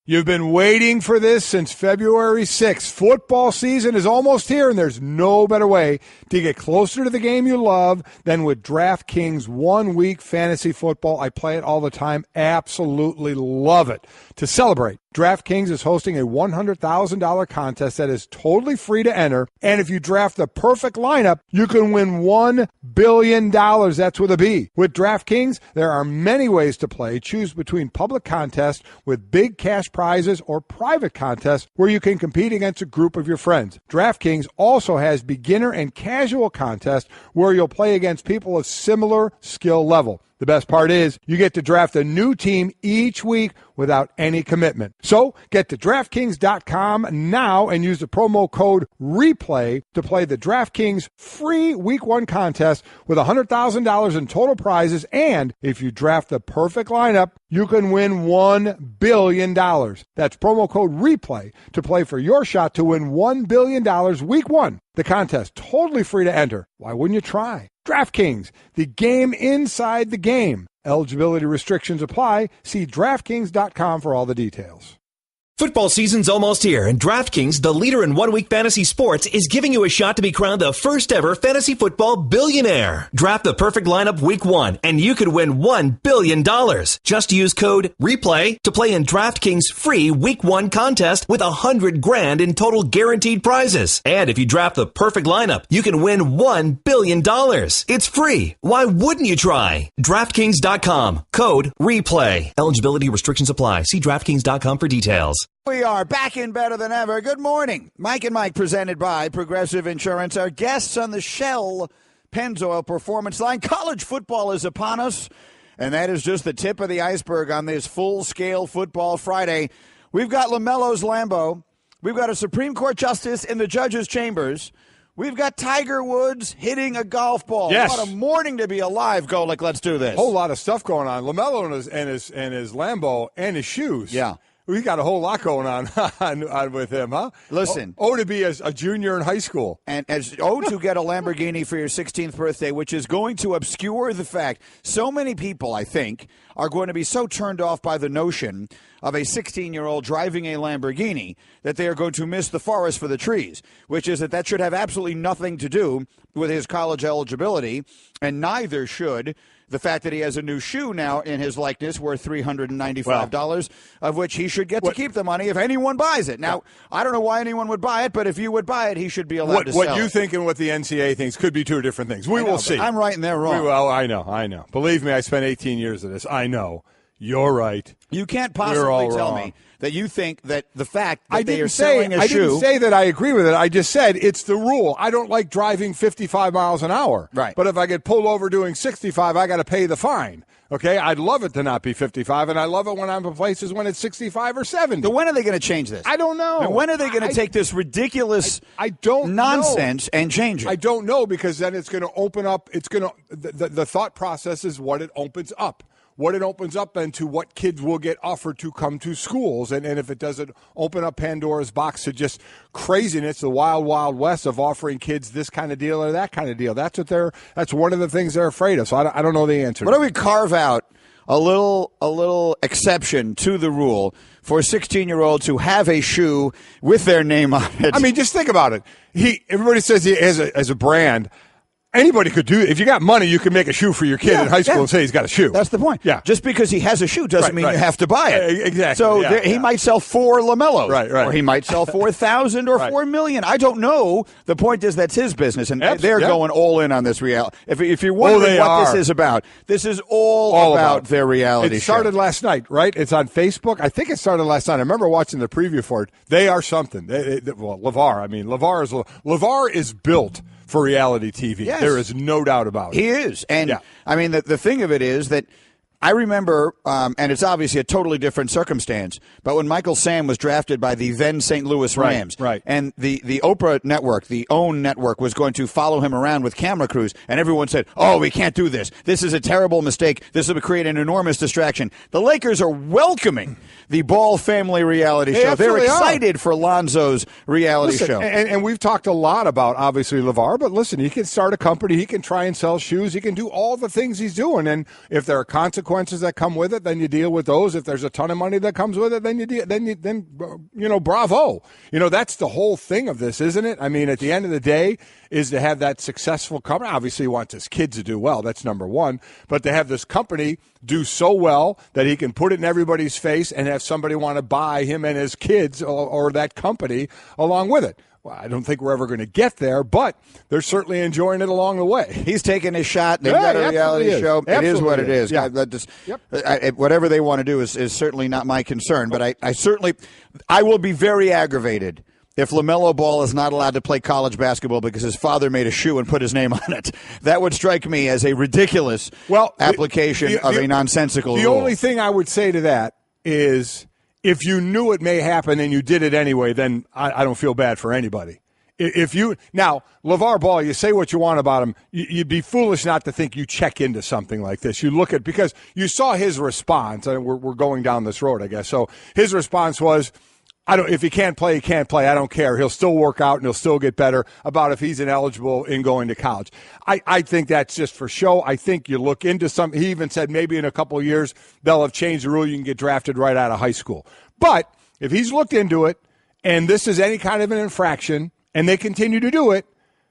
You've been waiting for this since February 6th. Football season is almost here, and there's no better way to get closer to the game you love than with DraftKings 1 Week Fantasy Football. I play it all the time. Absolutely love it. To celebrate, DraftKings is hosting a $100,000 contest that is totally free to enter. And if you draft the perfect lineup, you can win $1 billion. That's with a B. With DraftKings, there are many ways to play. Choose between public contests with big cash prizes or private contests where you can compete against a group of your friends. DraftKings also has beginner and casual contests where you'll play against people of similar skill level. The best part is you get to draft a new team each week without any commitment. So get to DraftKings.com now and use the promo code REPLAY to play the DraftKings free Week 1 contest with $100,000 in total prizes. And if you draft the perfect lineup, you can win $1 billion. That's promo code REPLAY to play for your shot to win $1 billion Week 1. The contest totally free to enter. Why wouldn't you try? DraftKings, the game inside the game. Eligibility restrictions apply. See DraftKings.com for all the details. Football season's almost here, and DraftKings, the leader in one-week fantasy sports, is giving you a shot to be crowned the first-ever fantasy football billionaire. Draft the perfect lineup Week 1, and you could win $1 billion. Just use code REPLAY to play in DraftKings' free Week 1 contest with $100,000 in total guaranteed prizes. And if you draft the perfect lineup, you can win $1 billion. It's free. Why wouldn't you try? DraftKings.com. Code REPLAY. Eligibility restrictions apply. See DraftKings.com for details. We are back in better than ever. Good morning. Mike and Mike presented by Progressive Insurance. Our guests on the Shell Pennzoil Performance Line. College football is upon us, and that is just the tip of the iceberg on this full-scale football Friday. We've got LaMelo's Lambeau. We've got a Supreme Court justice in the judge's chambers. We've got Tiger Woods hitting a golf ball. Yes. What a morning to be alive, Golic. Let's do this. Whole lot of stuff going on. LaMelo and his Lambeau and his shoes. Yeah. We got a whole lot going on with him, huh? Listen. To be a junior in high school. And to get a Lamborghini for your 16th birthday, which is going to obscure the fact so many people, I think, are going to be so turned off by the notion of a 16-year-old driving a Lamborghini that they are going to miss the forest for the trees, which is that should have absolutely nothing to do with his college eligibility, and neither should the fact that he has a new shoe now in his likeness worth $395, of which he should get to keep the money if anyone buys it. Now, I don't know why anyone would buy it, but if you would buy it, he should be allowed to sell it. What you think and what the NCAA thinks could be two different things. We will see. I'm right and they're wrong. I know. Believe me, I spent 18 years of this. I know. You're right. You can't possibly tell me that you think that the fact that they are selling a shoe. I didn't say that I agree with it. I just said it's the rule. I don't like driving 55 miles an hour. Right. But if I get pulled over doing 65, I got to pay the fine. Okay? I'd love it to not be 55, and I love it when I'm in places when it's 65 or 70. So when are they going to change this? I don't know. And when are they going to take this ridiculous nonsense and change it? I don't know, because then it's going to open up. It's going to the thought process is what it opens up. What it opens up then to what kids will get offered to come to schools. And if it doesn't open up Pandora's box to just craziness, the wild, wild west of offering kids this kind of deal or that kind of deal. That's one of the things they're afraid of. So I don't know the answer. What do we carve out a little exception to the rule for 16-year-olds who have a shoe with their name on it? I mean, just think about it. Everybody says he has a brand. Anybody could do it. If you got money, you can make a shoe for your kid in high school and say he's got a shoe. That's the point. Yeah. Just because he has a shoe doesn't mean you have to buy it. Exactly. So he might sell 4 LaMelos. Right. Or he might sell 4,000 or 4 million. I don't know. The point is that's his business, and they're going all in on this reality. If you're wondering what this is about, this is all about their reality show. It started last night, right? It's on Facebook. I think it started last night. I remember watching the preview for it. They are something. LeVar is built for reality TV. Yes. There is no doubt about it. He is. And, I mean, the thing of it is that I remember, and it's obviously a totally different circumstance, but when Michael Sam was drafted by the then St. Louis Rams, and the Oprah network, the OWN network, was going to follow him around with camera crews, and everyone said, we can't do this. This is a terrible mistake. This will create an enormous distraction. The Lakers are welcoming the Ball family reality show. They're excited for Lonzo's reality show. And we've talked a lot about, obviously, LeVar, but listen, he can start a company. He can try and sell shoes. He can do all the things he's doing. And if there are consequences consequences that come with it, then you deal with those. If there's a ton of money that comes with it, then bravo. That's the whole thing of this, isn't it? I mean, at the end of the day, is to have that successful company. Obviously, he wants his kids to do well. That's number one. But to have this company do so well that he can put it in everybody's face and have somebody want to buy him and his kids or that company along with it. Well, I don't think we're ever going to get there, but they're certainly enjoying it along the way. He's taking his shot. They've got a reality show. It is what it is. Yeah. Whatever they want to do is certainly not my concern. But I will be very aggravated if LaMelo Ball is not allowed to play college basketball because his father made a shoe and put his name on it. That would strike me as a ridiculous application of a nonsensical rule. The only thing I would say to that is if you knew it may happen and you did it anyway, then I don't feel bad for anybody. Now, LeVar Ball, you say what you want about him, you'd be foolish not to think you check into something like this. You look at, because you saw his response, and we're going down this road, I guess. So his response was, if he can't play, he can't play. I don't care. He'll still work out and he'll still get better about if he's ineligible in going to college. I think that's just for show. I think you look into something. He even said maybe in a couple of years they'll have changed the rule. You can get drafted right out of high school. But if he's looked into it and this is any kind of an infraction and they continue to do it,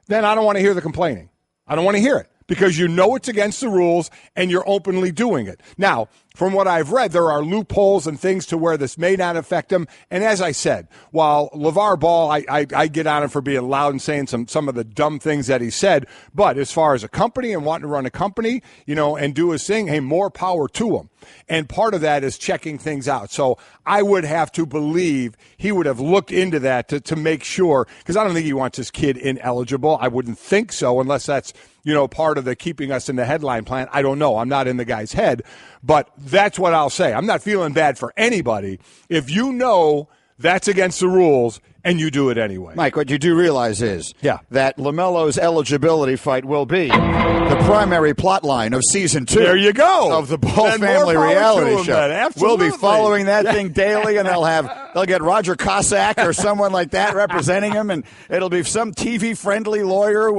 then I don't want to hear the complaining. I don't want to hear it. Because it's against the rules and you're openly doing it. Now, from what I've read, there are loopholes and things to where this may not affect him. And as I said, while LeVar Ball, I get on him for being loud and saying some of the dumb things that he said. But as far as a company and wanting to run a company, and do his thing, hey, more power to him. And part of that is checking things out. So I would have to believe he would have looked into that to make sure, because I don't think he wants his kid ineligible. I wouldn't think so unless that's part of the keeping us in the headline plan. I don't know. I'm not in the guy's head, but that's what I'll say. I'm not feeling bad for anybody if that's against the rules and you do it anyway. Mike, what you do realize is that LaMelo's eligibility fight will be the primary plot line of season 2. There you go. Of the Ball Family reality show. We'll be following that thing daily, and they'll get Roger Cossack or someone like that representing him, and it'll be some TV-friendly lawyer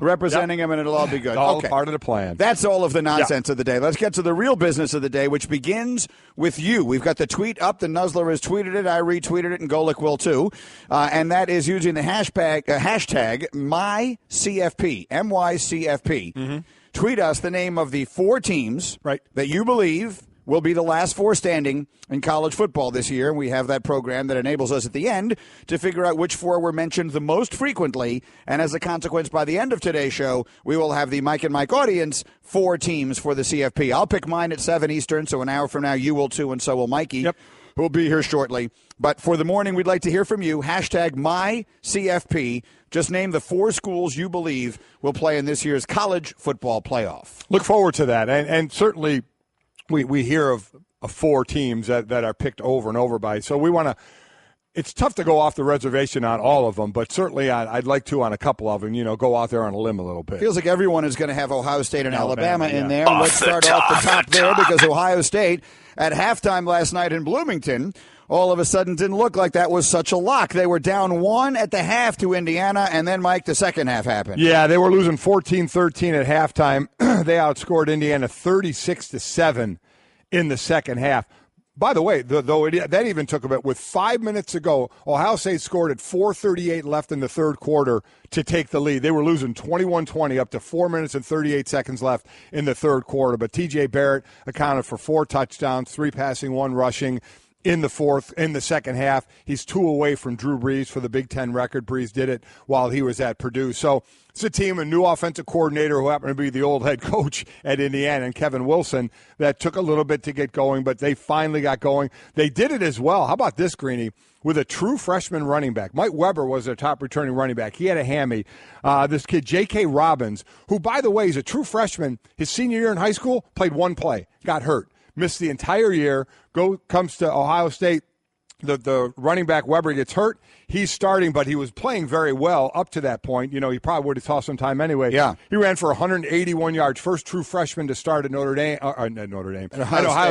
representing him, and it'll all be good. All part of the plan. That's all of the nonsense of the day. Let's get to the real business of the day, which begins with you. We've got the tweet up. The Nuzzler has tweeted it. I retweeted it, and Golic will too. And that is using the hashtag MyCFP, MYCFP. Mm-hmm. Tweet us the name of the 4 teams that you believe will be the last 4 standing in college football this year. And we have that program that enables us at the end to figure out which 4 were mentioned the most frequently. And as a consequence, by the end of today's show, we will have the Mike and Mike audience 4 teams for the CFP. I'll pick mine at 7 Eastern, so an hour from now you will too, and so will Mikey. Yep. Who will be here shortly. But for the morning, we'd like to hear from you. Hashtag MyCFP. Just name the 4 schools you believe will play in this year's college football playoff. Look forward to that. And certainly we hear of 4 teams that are picked over and over by. So we want to – it's tough to go off the reservation on all of them, but certainly I'd like to on a couple of them, go out there on a limb a little bit. Feels like everyone is going to have Ohio State and Alabama in there. Let's start off the top there because Ohio State at halftime last night in Bloomington all of a sudden didn't look like that was such a lock. They were down 1 at the half to Indiana, and then, Mike, the second half happened. Yeah, they were losing 14-13 at halftime. They outscored Indiana 36-7 in the second half. By the way, that even took a bit. With 5 minutes to go, Ohio State scored at 4:38 left in the third quarter to take the lead. They were losing 21-20 up to 4 minutes and 38 seconds left in the third quarter. But T.J. Barrett accounted for 4 touchdowns, 3 passing, 1 rushing. In the second half. He's 2 away from Drew Brees for the Big Ten record. Brees did it while he was at Purdue. So it's a team, a new offensive coordinator who happened to be the old head coach at Indiana, and Kevin Wilson, that took a little bit to get going, but they finally got going. They did it as well. How about this, Greeny? With a true freshman running back. Mike Weber was their top returning running back. He had a hammy. This kid, J.K. Robbins, who, by the way, is a true freshman. His senior year in high school, played 1 play, got hurt. Missed the entire year, comes to Ohio State, the running back Weber gets hurt. He's starting, but he was playing very well up to that point. He probably would have tossed some time anyway. Yeah. He ran for 181 yards, first true freshman to start at Ohio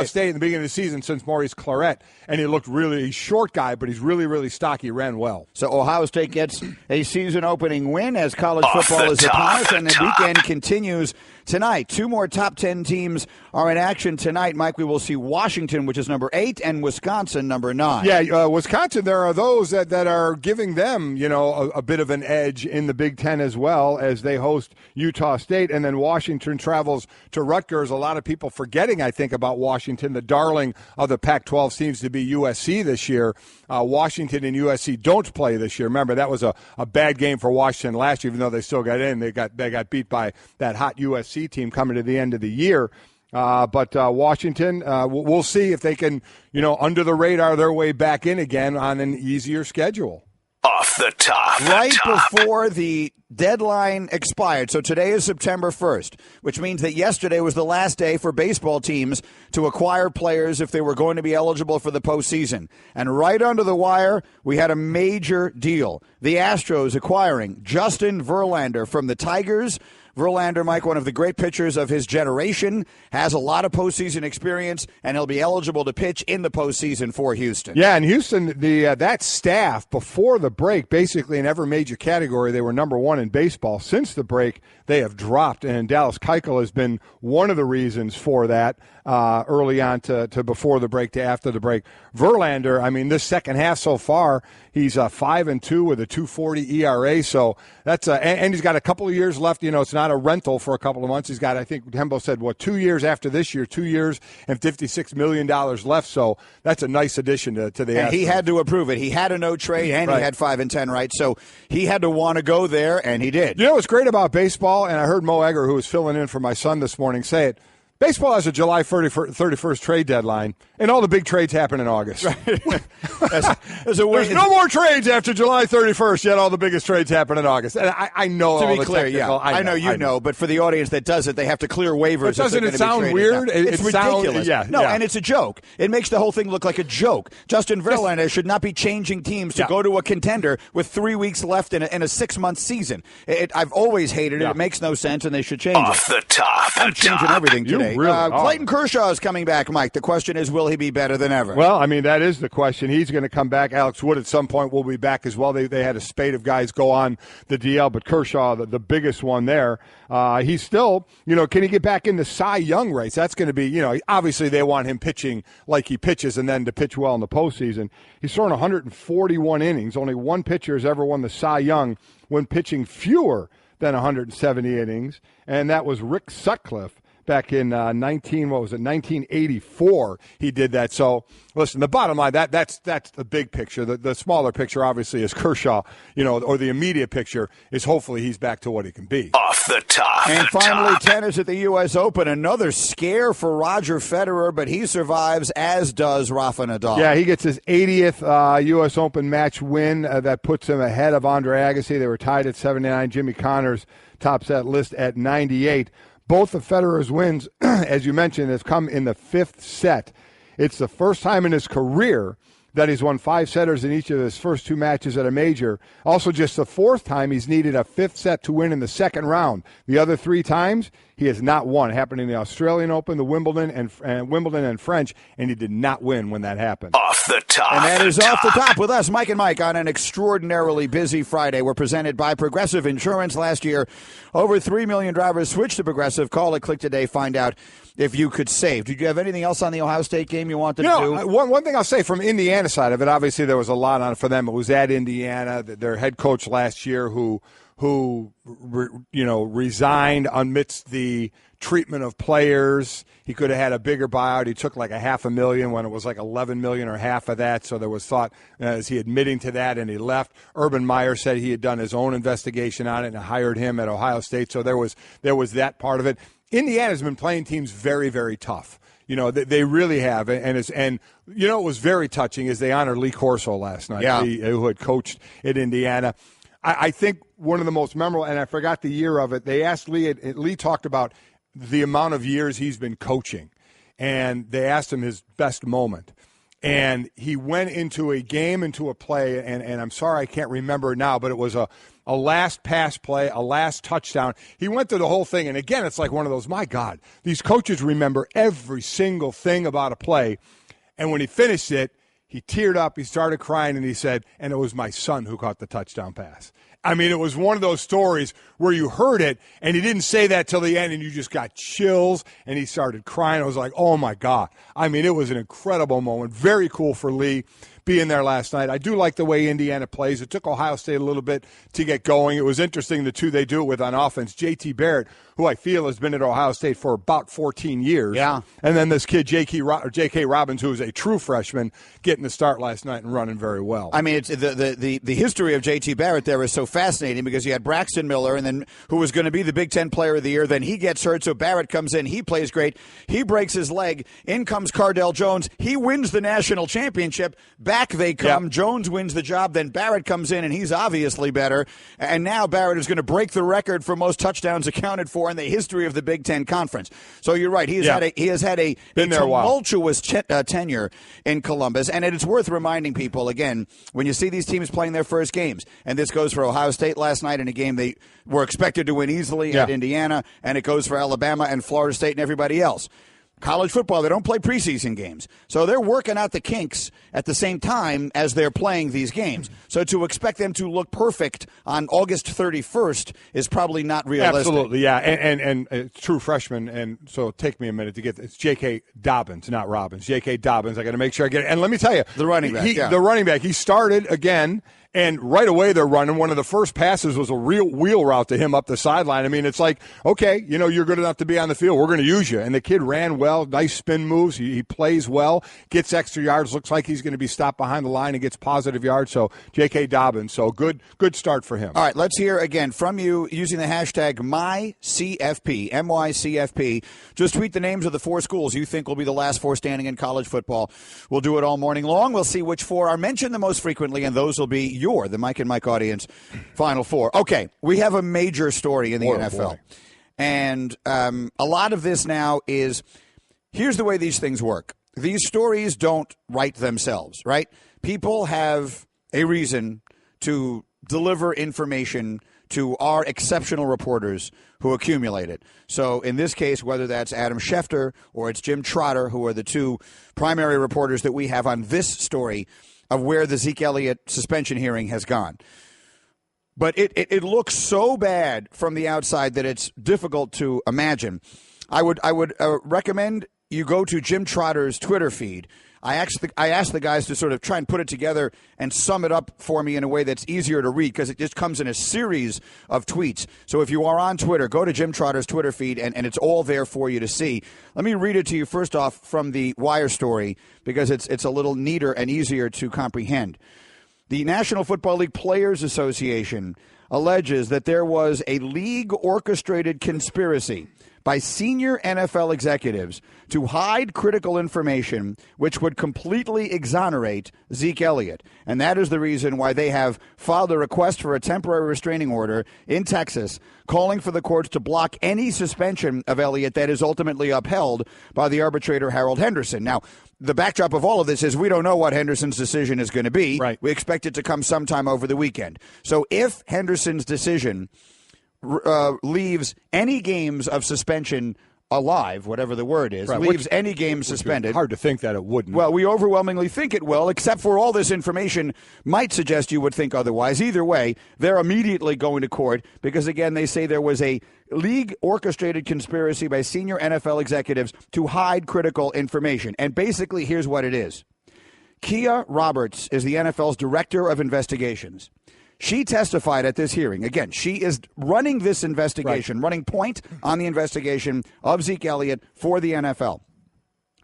State in the beginning of the season since Maurice Claret. And he looked he's a short guy, but he's really, really stocky. He ran well. So Ohio State gets a season-opening win as college football is upon us, and the weekend continues tonight. 2 more top 10 teams are in action tonight. Mike, we will see Washington, which is number 8, and Wisconsin, number 9. Yeah, Wisconsin, there are those that are giving them, a bit of an edge in the Big Ten as well as they host Utah State. And then Washington travels to Rutgers. A lot of people forgetting, I think, about Washington. The darling of the Pac-12 seems to be USC this year. Washington and USC don't play this year. Remember, that was a bad game for Washington last year, even though they still got in. They got beat by that hot USC team coming to the end of the year. But Washington, we'll see if they can, under the radar, their way back in again on an easier schedule. Off the top. Right before the deadline expired. So today is September 1st, which means that yesterday was the last day for baseball teams to acquire players if they were going to be eligible for the postseason. And right under the wire, we had a major deal. The Astros acquiring Justin Verlander from the Tigers. Verlander, Mike, one of the great pitchers of his generation, has a lot of postseason experience, and he'll be eligible to pitch in the postseason for Houston. Yeah, and Houston, that staff before the break, basically in every major category, they were number 1 in baseball. Since the break, they have dropped, and Dallas Keuchel has been one of the reasons for that. Early on to before the break to after the break. Verlander, I mean, this second half so far, he's 5-2 with a 2.40 ERA. So that's and he's got a couple of years left. It's not a rental for a couple of months. He's got, I think Hembo said, 2 years after this year, 2 years and $56 million left. So that's a nice addition to the. And he had to approve it. He had a no trade, and he had 5-10, right? So he had to want to go there, and he did. What's great about baseball, and I heard Mo Egger, who was filling in for my son this morning, say it. Baseball has a July 31st trade deadline, and all the big trades happen in August. Right. There's no more trades after July 31st, yet all the biggest trades happen in August. And I know to all be the clear, technical. yeah. I know you know, but for the audience that does it, they have to clear waivers. But doesn't it sound weird? It's ridiculous. Yeah. And it's a joke. It makes the whole thing look like a joke. Justin Verlander should not be changing teams to go to a contender with 3 weeks left in a 6-month season. I've always hated it. It makes no sense, and they should change Off it. the top. I'm changing everything today. Clayton Kershaw is coming back, Mike. The question is, will he be better than ever? Well, I mean, that is the question. He's going to come back. Alex Wood at some point will be back as well. They had a spate of guys go on the DL, but Kershaw, the biggest one there. He's still, can he get back in the Cy Young race? That's going to be, obviously they want him pitching like he pitches and then to pitch well in the postseason. He's thrown 141 innings. Only one pitcher has ever won the Cy Young when pitching fewer than 170 innings, and that was Rick Sutcliffe. Back in 1984, he did that. So, listen, the bottom line, that's the big picture. The smaller picture, obviously, is Kershaw, or the immediate picture is hopefully he's back to what he can be. Off the top. And finally, tennis at the U.S. Open. Another scare for Roger Federer, but he survives, as does Rafa Nadal. Yeah, he gets his 80th U.S. Open match win. That puts him ahead of Andre Agassi. They were tied at 79. Jimmy Connors tops that list at 98. Both of Federer's wins, as you mentioned, has come in the 5th set. It's the first time in his career that he's won 5 setters in each of his first 2 matches at a major. Also just the 4th time he's needed a 5th set to win in the second round. The other 3 times he has not won. It happened in the Australian Open, the Wimbledon and French, and he did not win when that happened. Off the top. And that is Off the Top with us, Mike and Mike, on an extraordinarily busy Friday. We're presented by Progressive Insurance. Last year, over 3 million drivers switched to Progressive. Call it, click today, find out if you could save. Did you have anything else on the Ohio State game you wanted to do? One thing I'll say from Indiana side of it, obviously there was a lot on it for them. It was at Indiana, their head coach last year who resigned amidst the treatment of players. He could have had a bigger buyout. He took like $500,000 when it was like $11 million or half of that. So there was thought, is he admitting to that? And he left. Urban Meyer said he had done his own investigation on it and hired him at Ohio State. So there was that part of it. Indiana's been playing teams very, very tough. They really have, and what was very touching is they honored Lee Corso last night, who had coached at Indiana. I think one of the most memorable, and I forgot the year of it, they asked Lee, Lee talked about the amount of years he's been coaching, and they asked him his best moment. And he went into a game, into a play, and I'm sorry I can't remember it now, but it was a last pass play, a last touchdown. He went through the whole thing, and again, it's like one of those, my God, these coaches remember every single thing about a play. And when he finished it, he teared up, he started crying, and he said, and it was my son who caught the touchdown pass. I mean, it was one of those stories where you heard it, and he didn't say that till the end, and you just got chills, and he started crying. I was like, oh, my God. I mean, it was an incredible moment. Very cool for Lee being there last night. I do like the way Indiana plays. It took Ohio State a little bit to get going. It was interesting, the two they do it with on offense. J.T. Barrett, who I feel has been at Ohio State for about 14 years. Yeah. And then this kid, J.K. Robbins, who is a true freshman, getting the start last night and running very well. I mean, it's the history of J.T. Barrett there is so fascinating because you had Braxton Miller, and then who was going to be the Big Ten Player of the Year. Then he gets hurt, so Barrett comes in. He plays great. He breaks his leg. In comes Cardell Jones. He wins the national championship. Back they come. Yep. Jones wins the job. Then Barrett comes in, and he's obviously better. And now Barrett is going to break the record for most touchdowns accounted for in the history of the Big Ten Conference. So you're right. He has had a tumultuous tenure in Columbus. And it's worth reminding people, again, when you see these teams playing their first games, and this goes for Ohio State last night in a game they were expected to win easily at Indiana, and it goes for Alabama and Florida State and everybody else. College football, they don't play preseason games. So they're working out the kinks at the same time as they're playing these games. So to expect them to look perfect on August 31st is probably not realistic. Absolutely, yeah. And true freshman, and so take me a minute to get this. It's J.K. Dobbins, not Robbins. J.K. Dobbins, I got to make sure I get it. And let me tell you. The running back, The running back, he started again. And right away they're running. One of the first passes was a real wheel route to him up the sideline. I mean, it's like, okay, you're good enough to be on the field. We're going to use you. And the kid ran well, nice spin moves. He plays well, gets extra yards. Looks like he's going to be stopped behind the line and gets positive yards. So J.K. Dobbins, so good start for him. All right, let's hear again from you using the hashtag MyCFP, MYCFP. Just tweet the names of the 4 schools you think will be the last 4 standing in college football. We'll do it all morning long. We'll see which 4 are mentioned the most frequently, and those will be the Mike and Mike audience Final 4. Okay, we have a major story in the NFL. Boy. And a lot of this now is, here's the way these things work. These stories don't write themselves, right? People have a reason to deliver information to our exceptional reporters who accumulate it. So in this case, whether that's Adam Schefter or it's Jim Trotter, who are the 2 primary reporters that we have on this story of where the Zeke Elliott suspension hearing has gone. But it looks so bad from the outside that it's difficult to imagine. I would recommend you go to Jim Trotter's Twitter feed. I asked the guys to sort of try and put it together and sum it up for me in a way that's easier to read because it just comes in a series of tweets. So if you are on Twitter, go to Jim Trotter's Twitter feed, and it's all there for you to see. Let me read it to you first off from the Wire story because it's a little neater and easier to comprehend. The National Football League Players Association alleges that there was a league-orchestrated conspiracy by senior NFL executives to hide critical information which would completely exonerate Zeke Elliott. And that is the reason why they have filed a request for a temporary restraining order in Texas, calling for the courts to block any suspension of Elliott that is ultimately upheld by the arbitrator Harold Henderson. Now, the backdrop of all of this is we don't know what Henderson's decision is going to be. Right. We expect it to come sometime over the weekend. So if Henderson's decision leaves any games of suspension alive, whatever the word is, right, leaves any games suspended. Hard to think that it wouldn't. Well, we overwhelmingly think it will, except for all this information might suggest you would think otherwise. Either way, they're immediately going to court because, again, they say there was a league-orchestrated conspiracy by senior NFL executives to hide critical information. And basically, here's what it is. Kia Roberts is the NFL's director of investigations. She testified at this hearing. Again, she is running this investigation, running point on the investigation of Zeke Elliott for the NFL.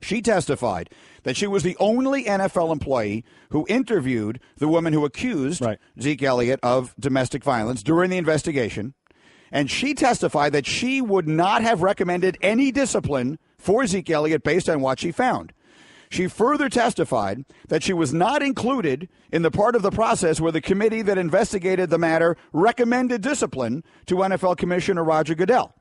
She testified that she was the only NFL employee who interviewed the woman who accused Zeke Elliott of domestic violence during the investigation. And she testified that she would not have recommended any discipline for Zeke Elliott based on what she found. She further testified that she was not included in the part of the process where the committee that investigated the matter recommended discipline to NFL Commissioner Roger Goodell.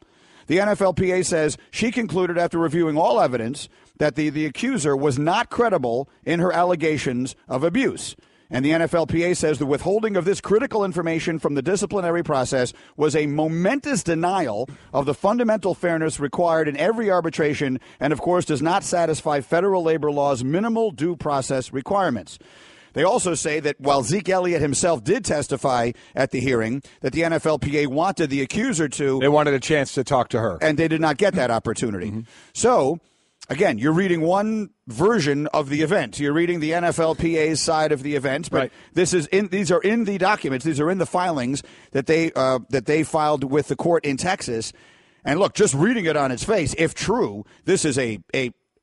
The NFLPA says she concluded after reviewing all evidence that the accuser was not credible in her allegations of abuse. And the NFLPA says the withholding of this critical information from the disciplinary process was a momentous denial of the fundamental fairness required in every arbitration and, of course, does not satisfy federal labor law's minimal due process requirements. They also say that while Zeke Elliott himself did testify at the hearing, that the NFLPA wanted the accuser to. They wanted a chance to talk to her. And they did not get that opportunity. Mm-hmm. So, again, you're reading one version of the event. You're reading the NFLPA's side of the event, but right. These are in the documents. These are in the filings that they filed with the court in Texas. And look, just reading it on its face, if true, this is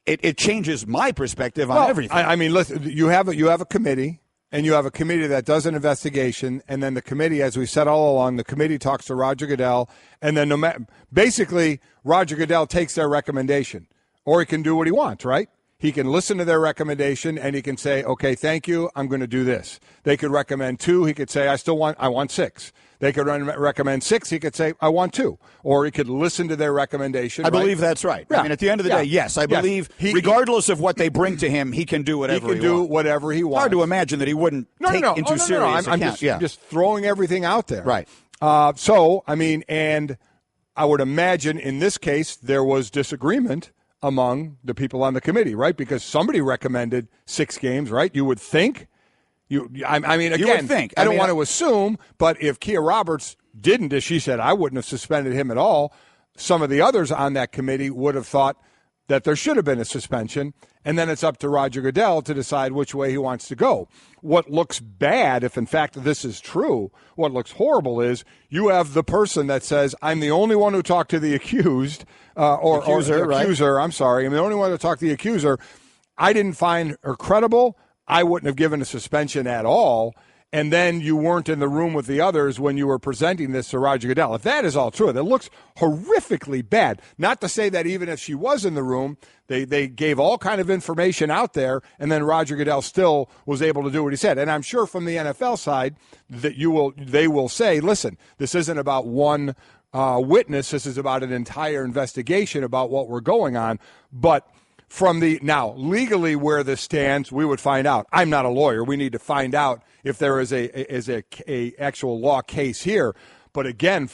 it changes my perspective on everything. I mean, listen, you have a committee, and you have a committee that does an investigation, and then the committee, as we said all along, the committee talks to Roger Goodell, and then basically Roger Goodell takes their recommendation, or he can do what he wants, right? He can listen to their recommendation, and he can say, okay, thank you, I'm going to do this. They could recommend 2. He could say, I want 6. They could recommend 6. He could say, I want 2. Or he could listen to their recommendation. I believe that's right. Yeah. I mean, at the end of the day, yes, I believe regardless of what they bring to him, he can do whatever he wants. He can do whatever he wants. Hard to imagine that he wouldn't take into serious account. I'm just throwing everything out there. Right. So, I mean, and I would imagine in this case there was disagreement among the people on the committee, right? Because somebody recommended 6 games, right? You would think. I mean, again, you would think. I don't want to assume, but if Kia Roberts didn't, as she said, I wouldn't have suspended him at all. Some of the others on that committee would have thought that there should have been a suspension, and then it's up to Roger Goodell to decide which way he wants to go. What looks bad, if in fact this is true, what looks horrible is you have the person that says, I'm the only one who talked to the accused, accuser, right? I'm sorry. I'm the only one who talked to the accuser. I didn't find her credible. I wouldn't have given a suspension at all. And then you weren't in the room with the others when you were presenting this to Roger Goodell. If that is all true, that looks horrifically bad. Not to say that even if she was in the room, they gave all kind of information out there, and then Roger Goodell still was able to do what he said. And I'm sure from the NFL side that they will say, listen, this isn't about one witness. This is about an entire investigation about what we're going on. But from now, legally where this stands, we would find out. I'm not a lawyer. We need to find out if there is a actual law case here. But again,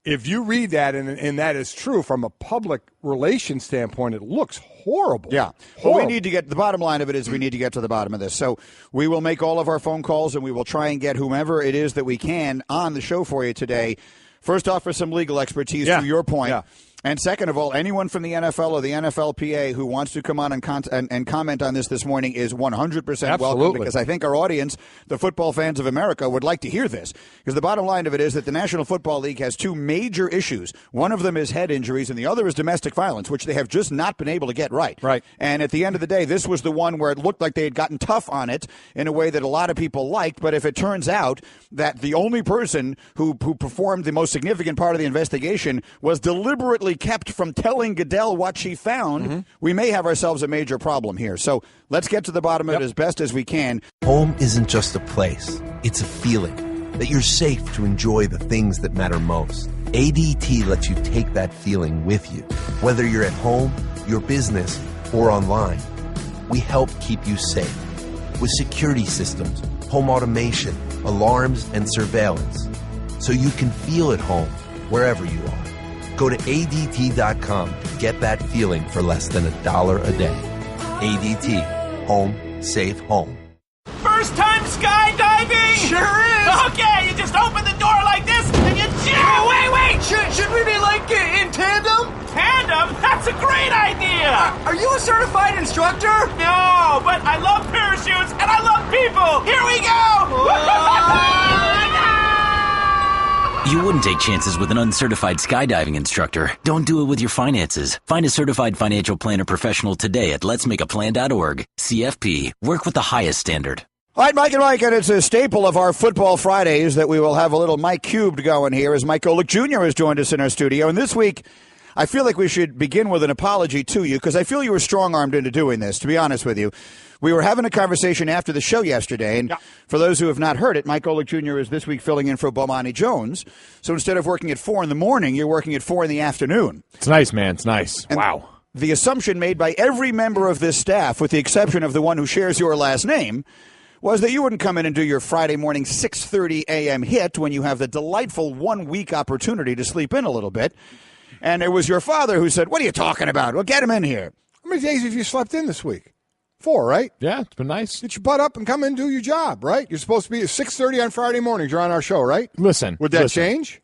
if you read that and that is true from a public relations standpoint, it looks horrible. Yeah. Well, we need to the bottom line of it is we need to get to the bottom of this. So we will make all of our phone calls and we will try and get whomever it is that we can on the show for you today. First off, for some legal expertise, to your point. Yeah. And second of all, anyone from the NFL or the NFLPA who wants to come on and comment on this morning is 100% welcome, because I think our audience, the football fans of America, would like to hear this. Because the bottom line of it is that the National Football League has 2 major issues. One of them is head injuries, and the other is domestic violence, which they have just not been able to get right. Right. And at the end of the day, this was the one where it looked like they had gotten tough on it in a way that a lot of people liked. But if it turns out that the only person who performed the most significant part of the investigation was deliberately kept from telling Goodell what she found, we may have ourselves a major problem here. So let's get to the bottom of it as best as we can. Home isn't just a place. It's a feeling that you're safe to enjoy the things that matter most. ADT lets you take that feeling with you, whether you're at home, your business, or online. We help keep you safe with security systems, home automation, alarms, and surveillance, so you can feel at home wherever you are. Go to ADT.com to get that feeling for less than $1 a day. ADT. Home. Safe home. First time skydiving? Sure is. Okay, you just open the door like this and you jump. Wait. Should we be like in tandem? Tandem? That's a great idea. Are you a certified instructor? No, but I love parachutes and I love people. Here we go. You wouldn't take chances with an uncertified skydiving instructor. Don't do it with your finances. Find a certified financial planner professional today at letsmakeaplan.org. CFP. Work with the highest standard. All right, Mike and Mike, and it's a staple of our Football Fridays that we will have a little Mike Cubed going here as Mike Golic Jr. has joined us in our studio. And this week, I feel like we should begin with an apology to you because I feel you were strong-armed into doing this, to be honest with you. We were having a conversation after the show yesterday, and for those who have not heard it, Mike Golic Jr. is this week filling in for Bomani Jones. So instead of working at 4 in the morning, you're working at 4 in the afternoon. It's nice, man. It's nice. And wow. the assumption made by every member of this staff, with the exception of the one who shares your last name, was that you wouldn't come in and do your Friday morning 6:30 a.m. hit when you have the delightful 1 week opportunity to sleep in a little bit. And it was your father who said, "What are you talking about? Well, get him in here." How many days have you slept in this week? 4, right? Yeah, it's been nice. Get your butt up and come in and do your job, right? You're supposed to be at 6:30 on Friday mornings. You're on our show, right? Listen. Would that change?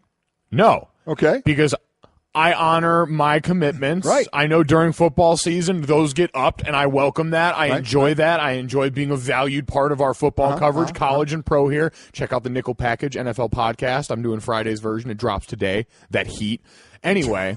No. Okay. Because I honor my commitments. Right. I know during football season, those get upped, and I welcome that. I enjoy right. that. I enjoy being a valued part of our football coverage, college and pro here. Check out the Nickel Package NFL podcast. I'm doing Friday's version. It drops today. That heat. Anyway.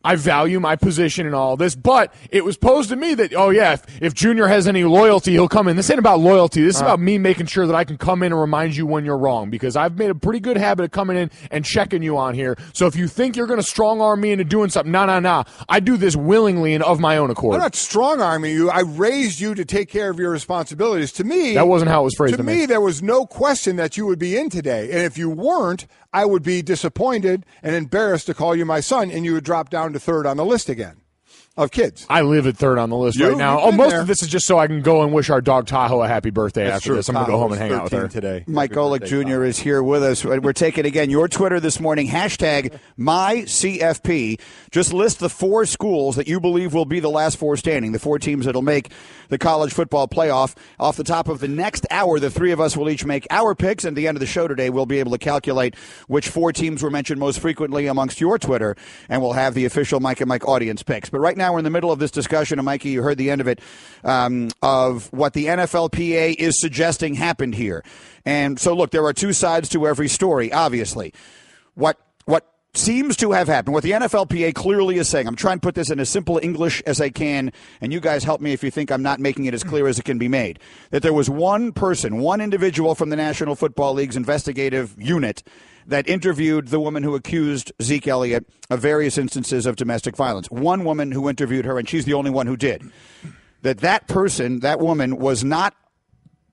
I value my position in all this, but it was posed to me that, oh, yeah, if Junior has any loyalty, he'll come in. This ain't about loyalty. This is about me making sure that I can come in and remind you when you're wrong, because I've made a pretty good habit of coming in and checking you on here. So if you think you're going to strong-arm me into doing something, nah. I do this willingly and of my own accord. I'm not strong-arming you. I raised you to take care of your responsibilities. To me, that wasn't how it was phrased to me. To me, there was no question that you would be in today. And if you weren't, I would be disappointed and embarrassed to call you my son, and you would drop down to third on the list again of kids. I live at third on the list right now. Oh, most of this is just so I can go and wish our dog Tahoe a happy birthday after this. I'm going to go home and hang out with her today. Mike Golic Jr. is here with us. We're taking, again, your Twitter this morning, hashtag MyCFP. Just list the 4 schools that you believe will be the last 4 standing, the 4 teams that will make the college football playoff. Off the top of the next hour, the 3 of us will each make our picks, and at the end of the show today, we'll be able to calculate which 4 teams were mentioned most frequently amongst your Twitter, and we'll have the official Mike and Mike audience picks. But right now, we're in the middle of this discussion, and Mikey, you heard the end of it, of what the NFLPA is suggesting happened here. And so, look, there are 2 sides to every story, obviously. What seems to have happened, what the NFLPA clearly is saying, I'm trying to put this in as simple English as I can, and you guys help me if you think I'm not making it as clear as it can be made, that there was one person, one individual from the National Football League's investigative unit that interviewed the woman who accused Zeke Elliott of various instances of domestic violence. One woman who interviewed her, and she's the only one who did. That person, that woman, was not,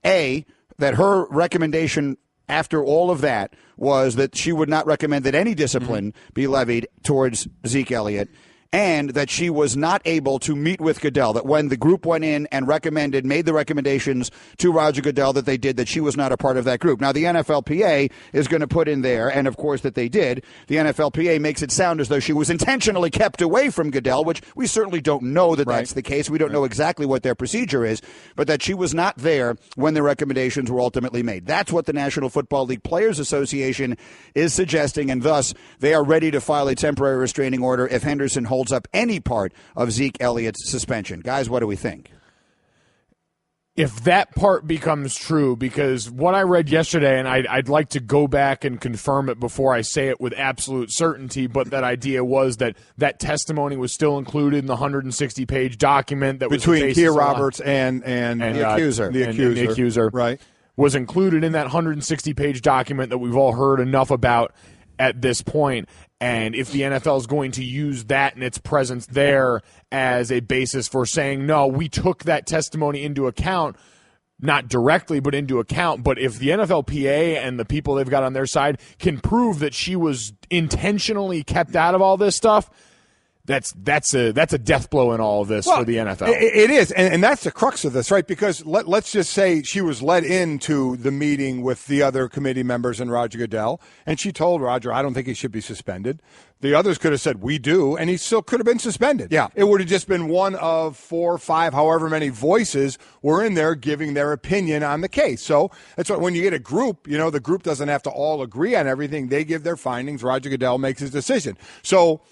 that her recommendation after all of that was that she would not recommend that any discipline be levied towards Zeke Elliott, and that she was not able to meet with Goodell, that when the group went in and made the recommendations to Roger Goodell that they did, that she was not a part of that group. Now, the NFLPA is going to put in there, and of course that they did, the NFLPA makes it sound as though she was intentionally kept away from Goodell, which we certainly don't know that that's the case. We don't know exactly what their procedure is, but that she was not there when the recommendations were ultimately made. That's what the National Football League Players Association is suggesting, and thus they are ready to file a temporary restraining order if Henderson holds up any part of Zeke Elliott's suspension. Guys, what do we think? If that part becomes true, because what I read yesterday, and I'd like to go back and confirm it before I say it with absolute certainty, but that idea was that testimony was still included in the 160-page document that was between Kia Roberts and the accuser. The accuser, right, was included in that 160-page document that we've all heard enough about at this point. And if the NFL is going to use that and its presence there as a basis for saying, no, we took that testimony into account, not directly, but into account. But if the NFLPA and the people they've got on their side can prove that she was intentionally kept out of all this stuff, that's a death blow in all of this for the NFL. It is, and that's the crux of this, right? Because let's just say she was led into the meeting with the other committee members and Roger Goodell, and she told Roger, I don't think he should be suspended. The others could have said, we do, and he still could have been suspended. Yeah. It would have just been one of 4 or 5, however many voices were in there giving their opinion on the case. So that's why when you get a group, the group doesn't have to all agree on everything. They give their findings. Roger Goodell makes his decision. So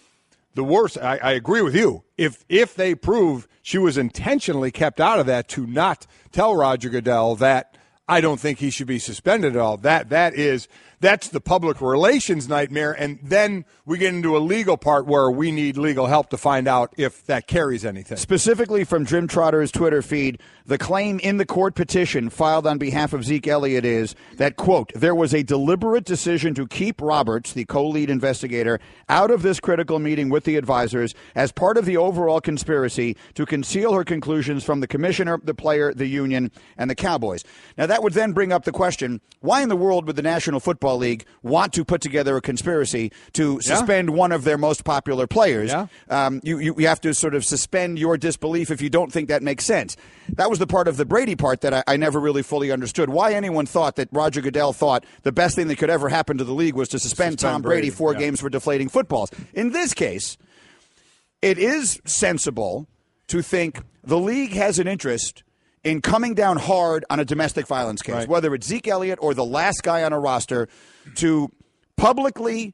the worst, I agree with you. If they prove she was intentionally kept out of that to not tell Roger Goodell that, I don't think he should be suspended at all. That's the public relations nightmare, and then we get into a legal part where we need legal help to find out if that carries anything. Specifically from Jim Trotter's Twitter feed, the claim in the court petition filed on behalf of Zeke Elliott is that, quote, there was a deliberate decision to keep Roberts, the co-lead investigator, out of this critical meeting with the advisors as part of the overall conspiracy to conceal her conclusions from the commissioner, the player, the union, and the Cowboys. Now, that would then bring up the question, why in the world would the National Football Football League want to put together a conspiracy to suspend one of their most popular players. Yeah. You have to sort of suspend your disbelief if you don't think that makes sense. That was the part of the Brady part that I never really fully understood. Why anyone thought that Roger Goodell thought the best thing that could ever happen to the league was to suspend Tom Brady 4 games for deflating footballs. In this case, it is sensible to think the league has an interest in coming down hard on a domestic violence case, whether it's Zeke Elliott or the last guy on a roster, to publicly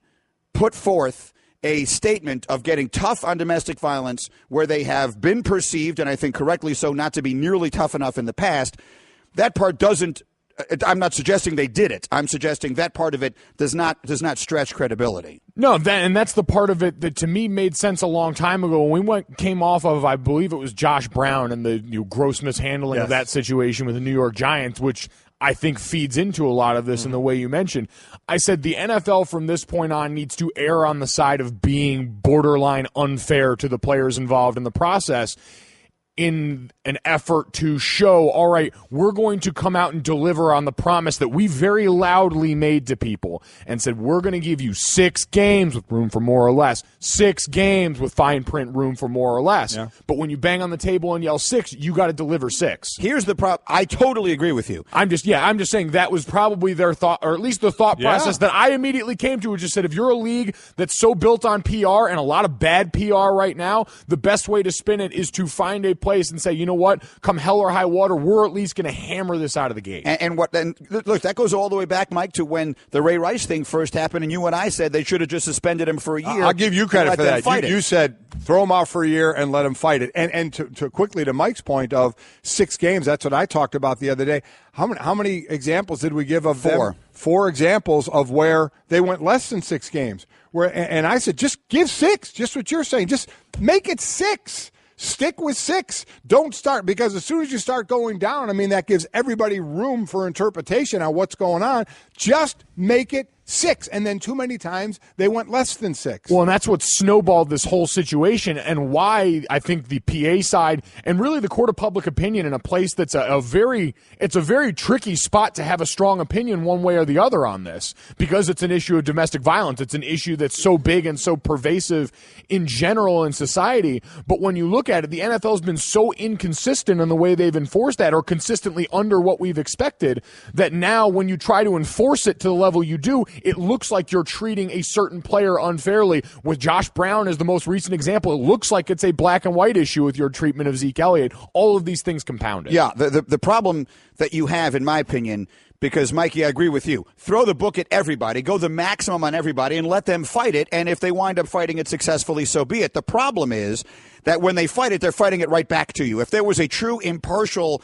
put forth a statement of getting tough on domestic violence where they have been perceived, and I think correctly so, not to be nearly tough enough in the past. That part doesn't – I'm not suggesting they did it. I'm suggesting that part of it does not stretch credibility. No, and that's the part of it that to me made sense a long time ago when we came off of, I believe it was Josh Brown and the gross mishandling of that situation with the New York Giants, which I think feeds into a lot of this in the way you mentioned. I said the NFL from this point on needs to err on the side of being borderline unfair to the players involved in the process, in an effort to show, all right, we're going to come out and deliver on the promise that we very loudly made to people and said, we're going to give you 6 games with room for more or less, 6 games with fine print room for more or less. Yeah. But when you bang on the table and yell 6, you got to deliver 6. Here's the problem. I totally agree with you. I'm just saying that was probably their thought, or at least the thought process that I immediately came to, which just said, if you're a league that's so built on PR and a lot of bad PR right now, the best way to spin it is to find a place and say, you know what, come hell or high water, we're at least going to hammer this out of the gate. And look, that goes all the way back, Mike, to when the Ray Rice thing first happened, and you and I said they should have just suspended him for a year. I'll give you credit for that. You said throw him out for a year and let him fight it. And to quickly to Mike's point of 6 games, that's what I talked about the other day. How many examples did we give of 4? Them? 4 examples of where they went less than 6 games. And I said, just give 6, just what you're saying. Just make it 6. Stick with 6. Don't start, because as soon as you start going down, I mean, that gives everybody room for interpretation on what's going on. Just make it 6, and then too many times they went less than 6. Well, and that's what snowballed this whole situation, and why I think the PA side and really the court of public opinion in a place that's a very tricky spot to have a strong opinion one way or the other on this, because it's an issue of domestic violence. It's an issue that's so big and so pervasive in general in society. But when you look at it, the NFL's been so inconsistent in the way they've enforced that, or consistently under what we've expected, that now when you try to enforce it to the level you do, it looks like you're treating a certain player unfairly. With Josh Brown as the most recent example, it looks like it's a black and white issue with your treatment of Zeke Elliott. All of these things compounded. Yeah, the problem that you have, in my opinion, because, Mikey, I agree with you. Throw the book at everybody, go the maximum on everybody, and let them fight it. And if they wind up fighting it successfully, so be it. The problem is that when they fight it, they're fighting it right back to you. If there was a true impartial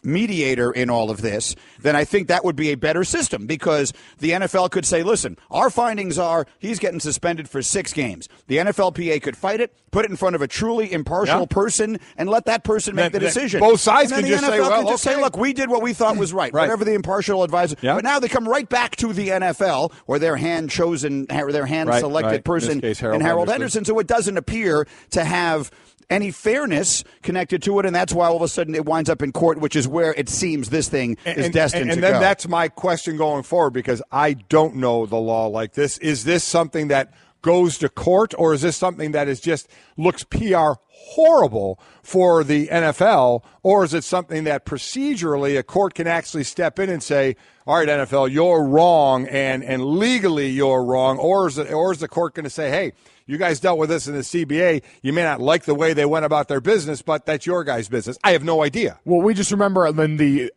mediator in all of this, then I think that would be a better system, because the NFL could say, listen, our findings are he's getting suspended for 6 games. The NFLPA could fight it, put it in front of a truly impartial person, and let that person make the decision. Both sides can just say, well, just say, look, we did what we thought was right. Whatever the impartial advisor. But now they come right back to the NFL, or their hand-chosen, their hand-selected person in Harold Henderson, so it doesn't appear to have any fairness connected to it, and that's why all of a sudden it winds up in court, which is where it seems this thing is destined to go. And then that's my question going forward, because I don't know the law like this. Is this something that goes to court, or is this something that is just looks PR horrible for the NFL, or is it something that procedurally a court can actually step in and say, all right, NFL, you're wrong, and legally you're wrong, or is the court going to say, hey, you guys dealt with this in the CBA. You may not like the way they went about their business, but that's your guys' business. I have no idea. Well, we just remember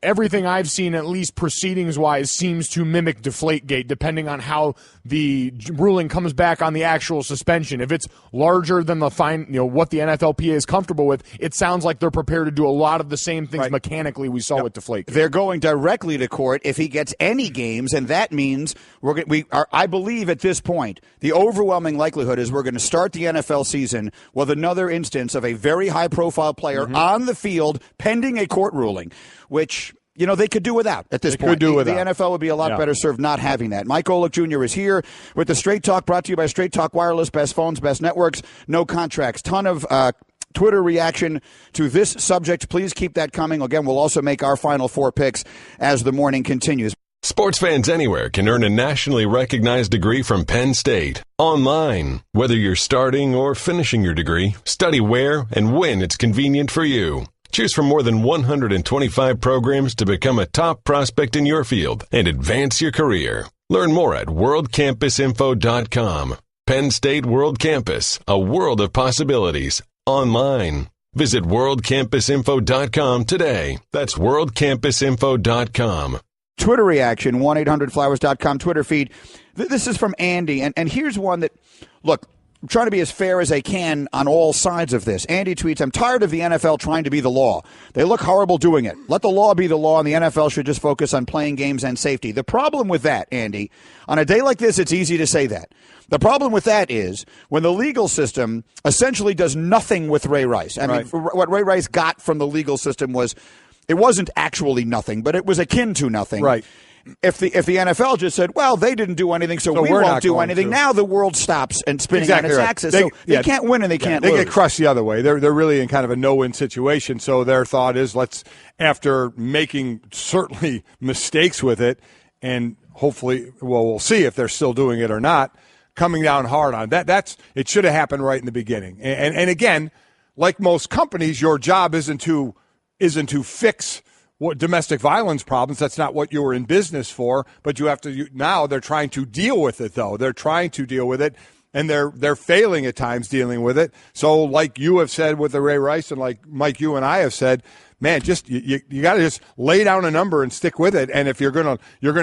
everything I've seen, at least proceedings-wise, seems to mimic Deflategate, depending on how the ruling comes back on the actual suspension. If it's larger than the fine, what the NFLPA is comfortable with, it sounds like they're prepared to do a lot of the same things mechanically we saw with Deflategate. They're going directly to court if he gets any games, and that means I believe at this point the overwhelming likelihood is we're going to start the NFL season with another instance of a very high-profile player on the field pending a court ruling, which they could do without at this point. The NFL would be a lot better served not having that. Mike Golic Jr. is here with the Straight Talk, brought to you by Straight Talk Wireless, best phones, best networks, no contracts. Ton of Twitter reaction to this subject. Please keep that coming. Again, we'll also make our final 4 picks as the morning continues. Sports fans anywhere can earn a nationally recognized degree from Penn State online. Whether you're starting or finishing your degree, study where and when it's convenient for you. Choose from more than 125 programs to become a top prospect in your field and advance your career. Learn more at worldcampusinfo.com. Penn State World Campus, a world of possibilities, online. Visit worldcampusinfo.com today. That's worldcampusinfo.com. Twitter reaction, 1-800-Flowers.com Twitter feed. This is from Andy, and here's one that, look, I'm trying to be as fair as I can on all sides of this. Andy tweets, I'm tired of the NFL trying to be the law. They look horrible doing it. Let the law be the law, and the NFL should just focus on playing games and safety. The problem with that, Andy, on a day like this, it's easy to say that. The problem with that is when the legal system essentially does nothing with Ray Rice. I mean, what Ray Rice got from the legal system was, it wasn't actually nothing, but it was akin to nothing. Right. If the NFL just said, well, they didn't do anything, so we won't do anything, now the world stops and spinning on its axis. So they can't win and they can't lose. They get crushed the other way. They're really in kind of a no-win situation. So their thought is, after making certainly mistakes with it, and hopefully, we'll see if they're still doing it or not, coming down hard on that. It should have happened right in the beginning. And again, like most companies, your job isn't to fix what domestic violence problems. That's not what you were in business for. But you have to. Now they're trying to deal with it, though. They're trying to deal with it, and they're failing at times dealing with it. So, like you have said with the Ray Rice, and like Mike, you and I have said, man, just you got to just lay down a number and stick with it. And if you're gonna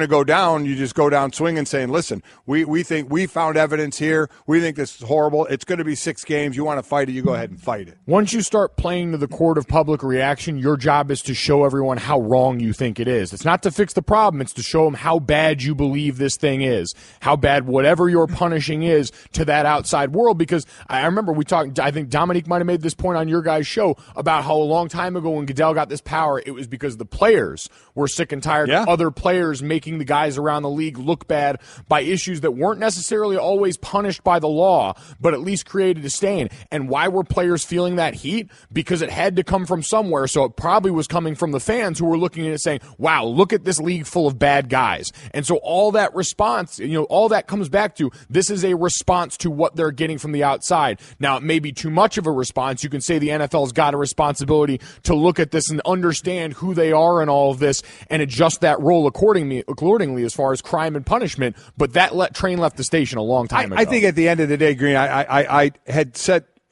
go down, you just go down swinging, saying, listen, we think we found evidence here. We think this is horrible. It's going to be 6 games. You want to fight it, you go ahead and fight it. Once you start playing to the court of public reaction, your job is to show everyone how wrong you think it is. It's not to fix the problem. It's to show them how bad you believe this thing is, how bad whatever you're punishing is to that outside world. Because I remember we talked, I think Dominique might have made this point on your guys' show about how a long time ago when Goodell got this power, it was because the players were sick and tired of other players making the guys around the league look bad by issues that weren't necessarily always punished by the law, but at least created a stain. And why were players feeling that heat? Because it had to come from somewhere, so it probably was coming from the fans who were looking at it saying, wow, look at this league full of bad guys. And so all that response, all that comes back to, this is a response to what they're getting from the outside. Now, it may be too much of a response. You can say the NFL's got a responsibility to look at this and understand who they are in all of this and adjust that role accordingly as far as crime and punishment. But that train left the station a long time ago. I think at the end of the day, Green, I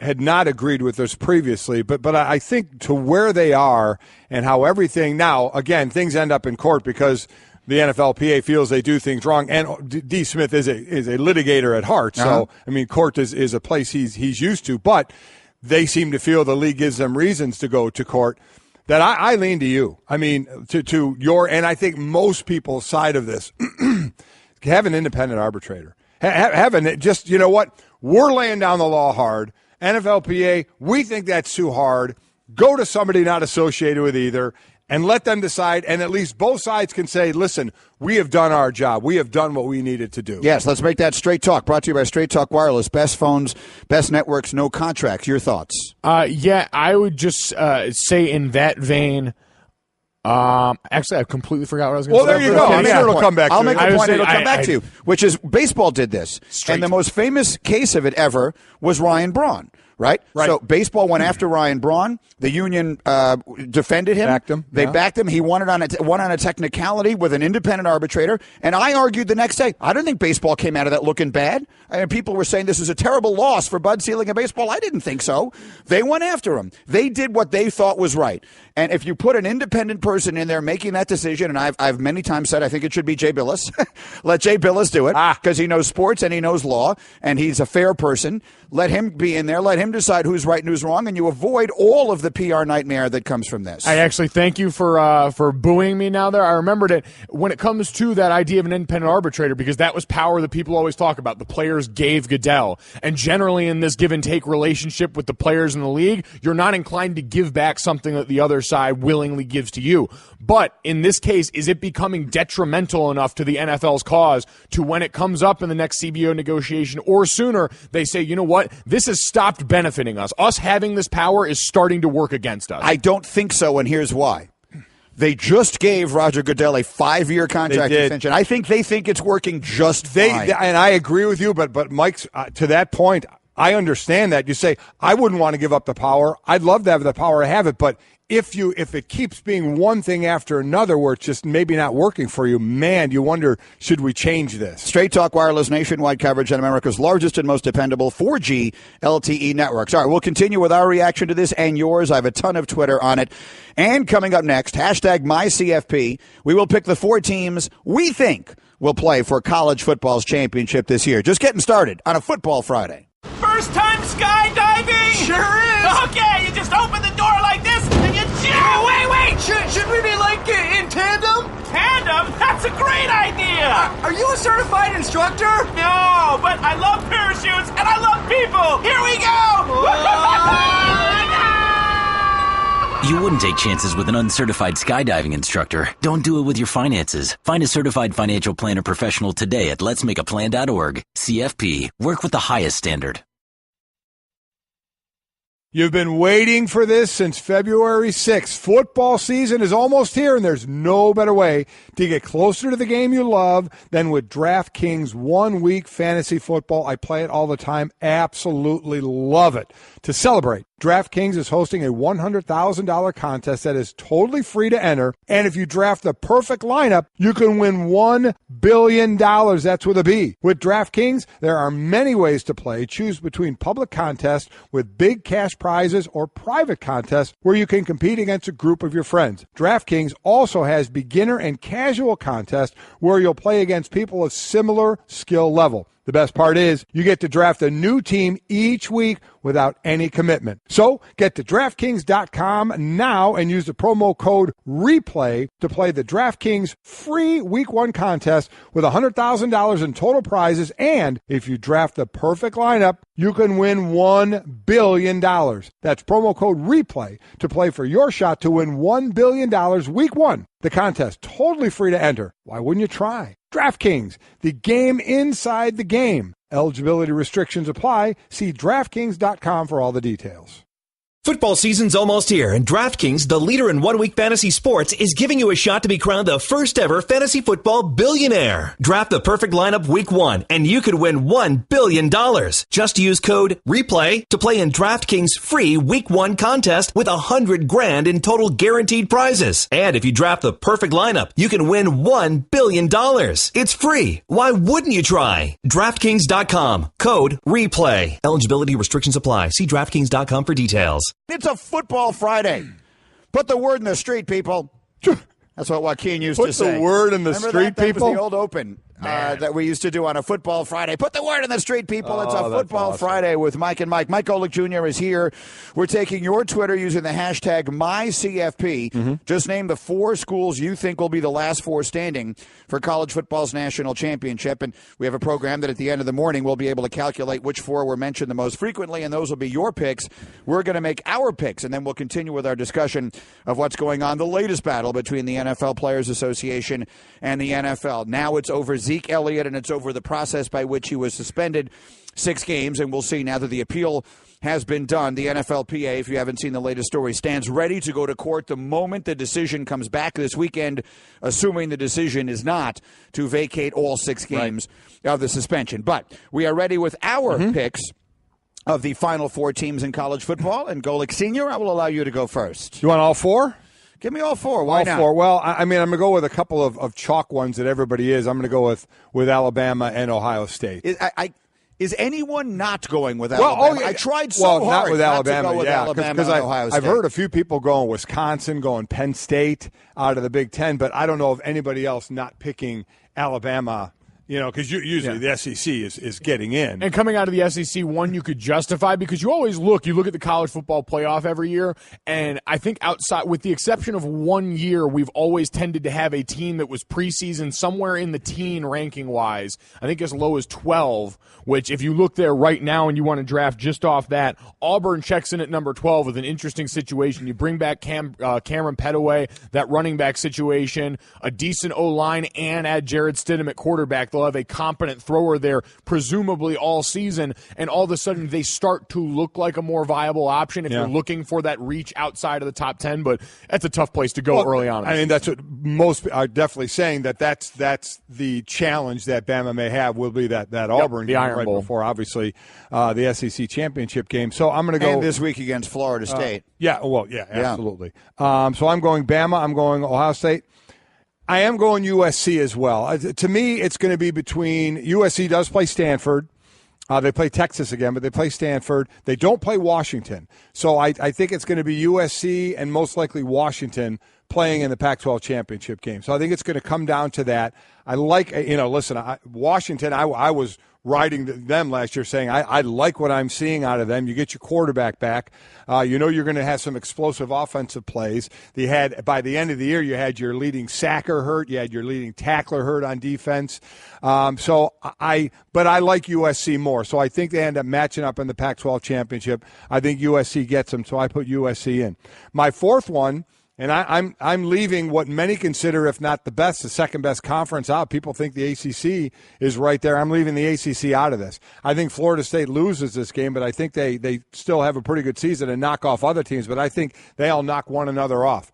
had not agreed with this previously, but I think to where they are and how everything now, again, things end up in court because the NFLPA feels they do things wrong, and D. Smith is a litigator at heart. So, I mean, court is a place he's used to, but they seem to feel the league gives them reasons to go to court. That I lean to you. I mean, to your, and I think most people's side of this, have an independent arbitrator. Have just, you know what? We're laying down the law hard. NFLPA, we think that's too hard. Go to somebody not associated with either and let them decide. And at least both sides can say, listen, we have done our job. We have done what we needed to do. Yes, let's make that Straight Talk. Brought to you by Straight Talk Wireless. Best phones, best networks, no contracts. Your thoughts? Yeah, I would just say in that vein, actually, I completely forgot what I was going to say. Well, there you go. I'm sure it'll come back to you. I'll make a point. It'll come back to you, which is baseball did this. And the most famous case of it ever was Ryan Braun. Right? So baseball went after Ryan Braun. The union defended him. Backed him. They backed him. He won on a technicality with an independent arbitrator. And I argued the next day, I don't think baseball came out of that looking bad. I mean, people were saying this is a terrible loss for Bud Selig and baseball. I didn't think so. They went after him. They did what they thought was right. And if you put an independent person in there making that decision, and I've many times said I think it should be Jay Billis. Let Jay Billis do it because he knows sports and he knows law and he's a fair person. Let him be in there. Let him decide who's right and who's wrong, and you avoid all of the PR nightmare that comes from this. I actually thank you for booing me now there. I remembered it when it comes to that idea of an independent arbitrator, because that was power that people always talk about. The players gave Goodell. And generally in this give-and-take relationship with the players in the league, you're not inclined to give back something that the other side willingly gives to you. But in this case, is it becoming detrimental enough to the NFL's cause to when it comes up in the next CBO negotiation or sooner, they say, you know what, this has stopped benefiting us. Us having this power is starting to work against us. I don't think so, and here's why. They just gave Roger Goodell a 5-year contract extension. I think they think it's working just fine. And I agree with you, but Mike's to that point, I understand that. You say, I wouldn't want to give up the power. I'd love to have the power to have it, but if it keeps being one thing after another where it's just maybe not working for you, man, you wonder, should we change this? Straight Talk Wireless, nationwide coverage on America's largest and most dependable 4G LTE networks. All right, we'll continue with our reaction to this and yours. I have a ton of Twitter on it. And coming up next, #MyCFP, we will pick the 4 teams we think will play for college football's championship this year. Just getting started on a Football Friday. First time skydiving? Sure is. Okay, you just open the door like this and you jump. Oh, wait. Should we be like in tandem? Tandem? That's a great idea. Are you a certified instructor? No, but I love parachutes and I love people. Here we go. You wouldn't take chances with an uncertified skydiving instructor. Don't do it with your finances. Find a certified financial planner professional today at letsmakeaplan.org. CFP. Work with the highest standard. You've been waiting for this since February 6th. Football season is almost here, and there's no better way to get closer to the game you love than with DraftKings 1-week fantasy football. I play it all the time. Absolutely love it. To celebrate, DraftKings is hosting a $100,000 contest that is totally free to enter. And if you draft the perfect lineup, you can win $1 billion. That's with a B. With DraftKings, there are many ways to play. Choose between public contests with big cash prizes or private contests where you can compete against a group of your friends. DraftKings also has beginner and casual contests where you'll play against people of similar skill level. The best part is you get to draft a new team each week without any commitment. So get to DraftKings.com now and use the promo code REPLAY to play the DraftKings free Week 1 contest with $100,000 in total prizes. And if you draft the perfect lineup, you can win $1 billion. That's promo code REPLAY to play for your shot to win $1 billion Week 1. The contest totally free to enter. Why wouldn't you try? DraftKings, the game inside the game. Eligibility restrictions apply. See DraftKings.com for all the details. Football season's almost here, and DraftKings, the leader in one-week fantasy sports, is giving you a shot to be crowned the first-ever fantasy football billionaire. Draft the perfect lineup Week 1, and you could win $1 billion. Just use code REPLAY to play in DraftKings' free Week 1 contest with $100,000 in total guaranteed prizes. And if you draft the perfect lineup, you can win $1 billion. It's free. Why wouldn't you try? DraftKings.com. Code REPLAY. Eligibility restrictions apply. See DraftKings.com for details. It's a Football Friday. Put the word in the street, people. That's what Joaquin used to say. Put the word in the street, that? people? That was the old open that we used to do on a Football Friday. Put the word in the street, people. It's a Football Friday with Mike and Mike. Mike Golic Jr. is here. We're taking your Twitter using the hashtag MyCFP. Just name the 4 schools you think will be the last 4 standing for college football's national championship. And we have a program that at the end of the morning we'll be able to calculate which 4 were mentioned the most frequently, and those will be your picks. We're going to make our picks, and then we'll continue with our discussion of what's going on, the latest battle between the NFL Players Association and the NFL. Now it's over Ezekiel Elliott, and it's over the process by which he was suspended 6 games, and we'll see now that the appeal has been done. The NFLPA, if you haven't seen the latest story, stands ready to go to court the moment the decision comes back this weekend, assuming the decision is not to vacate all 6 games of the suspension. But we are ready with our picks of the final 4 teams in college football. And Golic Sr., I will allow you to go first. You want all 4? Give me all 4. Why not? All 4. Well, I mean, I'm going to go with a couple of chalk ones that everybody is. I'm going to go with Alabama and Ohio State. Is anyone not going with Alabama? I tried so hard not with Alabama, to go with Alabama and Ohio State. I've heard a few people going Wisconsin, going Penn State out of the Big Ten, but I don't know of anybody else not picking Alabama. You know, because usually the SEC is getting in. And coming out of the SEC, one you could justify because you always look at the college football playoff every year, and I think outside, with the exception of 1 year, we've always tended to have a team that was preseason somewhere in the teen ranking-wise. I think as low as 12, which if you look there right now and you want to draft just off that, Auburn checks in at number 12 with an interesting situation. You bring back Cameron Petaway, that running back situation, a decent O-line, and add Jared Stidham at quarterback. They'll have a competent thrower there, presumably all season, and all of a sudden they start to look like a more viable option if you're looking for that reach outside of the top 10. But that's a tough place to go early on. I mean, that's what most are definitely saying, that's the challenge that Bama may have will be that Auburn the game Iron right Bowl. Before, obviously, the SEC championship game. So I'm going to go. And this week against Florida State. Absolutely. So I'm going Bama. I'm going Ohio State. I am going USC as well. To me, it's going to be between USC does play Stanford. They play Texas again, but they play Stanford. They don't play Washington. So I think it's going to be USC and most likely Washington playing in the Pac-12 championship game. So I think it's going to come down to that. I like, Washington, I was riding them last year saying I like what I'm seeing out of them. You get your quarterback back. You're going to have some explosive offensive plays. By the end of the year, you had your leading sacker hurt. You had your leading tackler hurt on defense. But I like USC more. So I think they end up matching up in the Pac-12 championship. I think USC gets them, so I put USC in. My fourth one, and I'm leaving what many consider, if not the best, the second best conference out. People think the ACC is right there. I'm leaving the ACC out of this. I think Florida State loses this game, but I think they still have a pretty good season and knock off other teams, but I think they all knock one another off.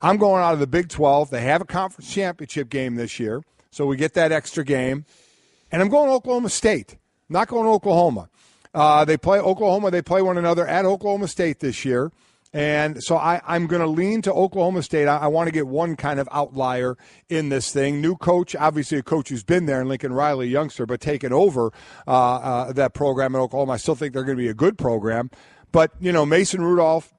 I'm going out of the Big 12. They have a conference championship game this year, so we get that extra game. And I'm going to Oklahoma State. I'm not going to Oklahoma. They play Oklahoma. They play one another at Oklahoma State this year. And so I'm going to lean to Oklahoma State. I want to get one kind of outlier in this thing. New coach, obviously a coach who's been there, and Lincoln Riley, youngster, but taken over that program in Oklahoma. I still think they're going to be a good program. But, Mason Rudolph,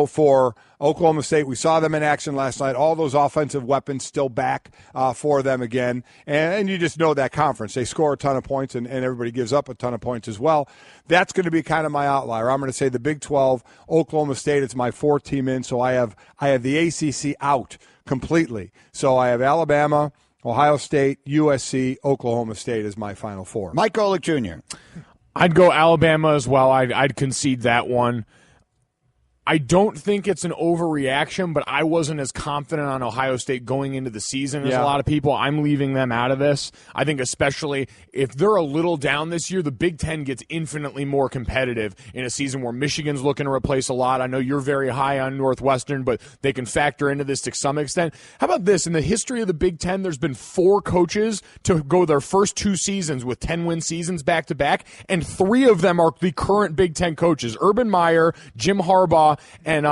for Oklahoma State, we saw them in action last night. All those offensive weapons still back for them again. And you just know that conference. They score a ton of points, and everybody gives up a ton of points as well. That's going to be kind of my outlier. I'm going to say the Big 12, Oklahoma State. It's my fourth team in, so I have the ACC out completely. So I have Alabama, Ohio State, USC, Oklahoma State as my final four. Mike Golic Jr. I'd go Alabama as well. I'd concede that one. I don't think it's an overreaction, but I wasn't as confident on Ohio State going into the season as a lot of people. I'm leaving them out of this. I think especially if they're a little down this year, the Big Ten gets infinitely more competitive in a season where Michigan's looking to replace a lot. I know you're very high on Northwestern, but they can factor into this to some extent. How about this? In the history of the Big Ten, there's been 4 coaches to go their first 2 seasons with 10-win seasons back-to-back, and 3 of them are the current Big Ten coaches. Urban Meyer, Jim Harbaugh, and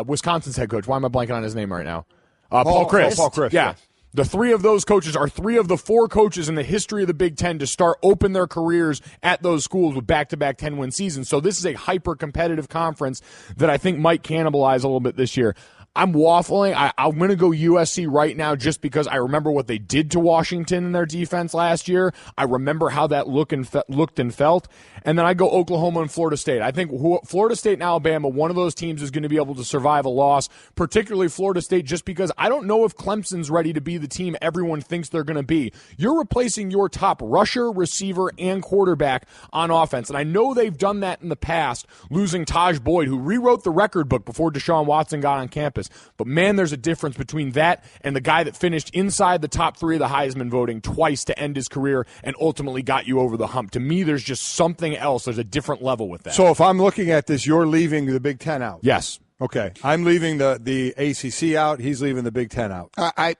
Wisconsin's head coach. Why am I blanking on his name right now? Paul Chryst. Paul Chryst. Yeah. The 3 of those coaches are 3 of the 4 coaches in the history of the Big Ten to open their careers at those schools with back-to-back 10-win seasons. So this is a hyper-competitive conference that I think might cannibalize a little bit this year. I'm waffling. I'm going to go USC right now just because I remember what they did to Washington in their defense last year. I remember how that looked and felt. And then I go Oklahoma and Florida State. I think Florida State and Alabama, one of those teams is going to be able to survive a loss, particularly Florida State, just because I don't know if Clemson's ready to be the team everyone thinks they're going to be. You're replacing your top rusher, receiver, and quarterback on offense. And I know they've done that in the past, losing Taj Boyd, who rewrote the record book before Deshaun Watson got on campus. But, man, there's a difference between that and the guy that finished inside the top 3 of the Heisman voting twice to end his career and ultimately got you over the hump. To me, there's just something else. There's a different level with that. So if I'm looking at this, you're leaving the Big Ten out? Yes. Okay. I'm leaving the ACC out. He's leaving the Big Ten out.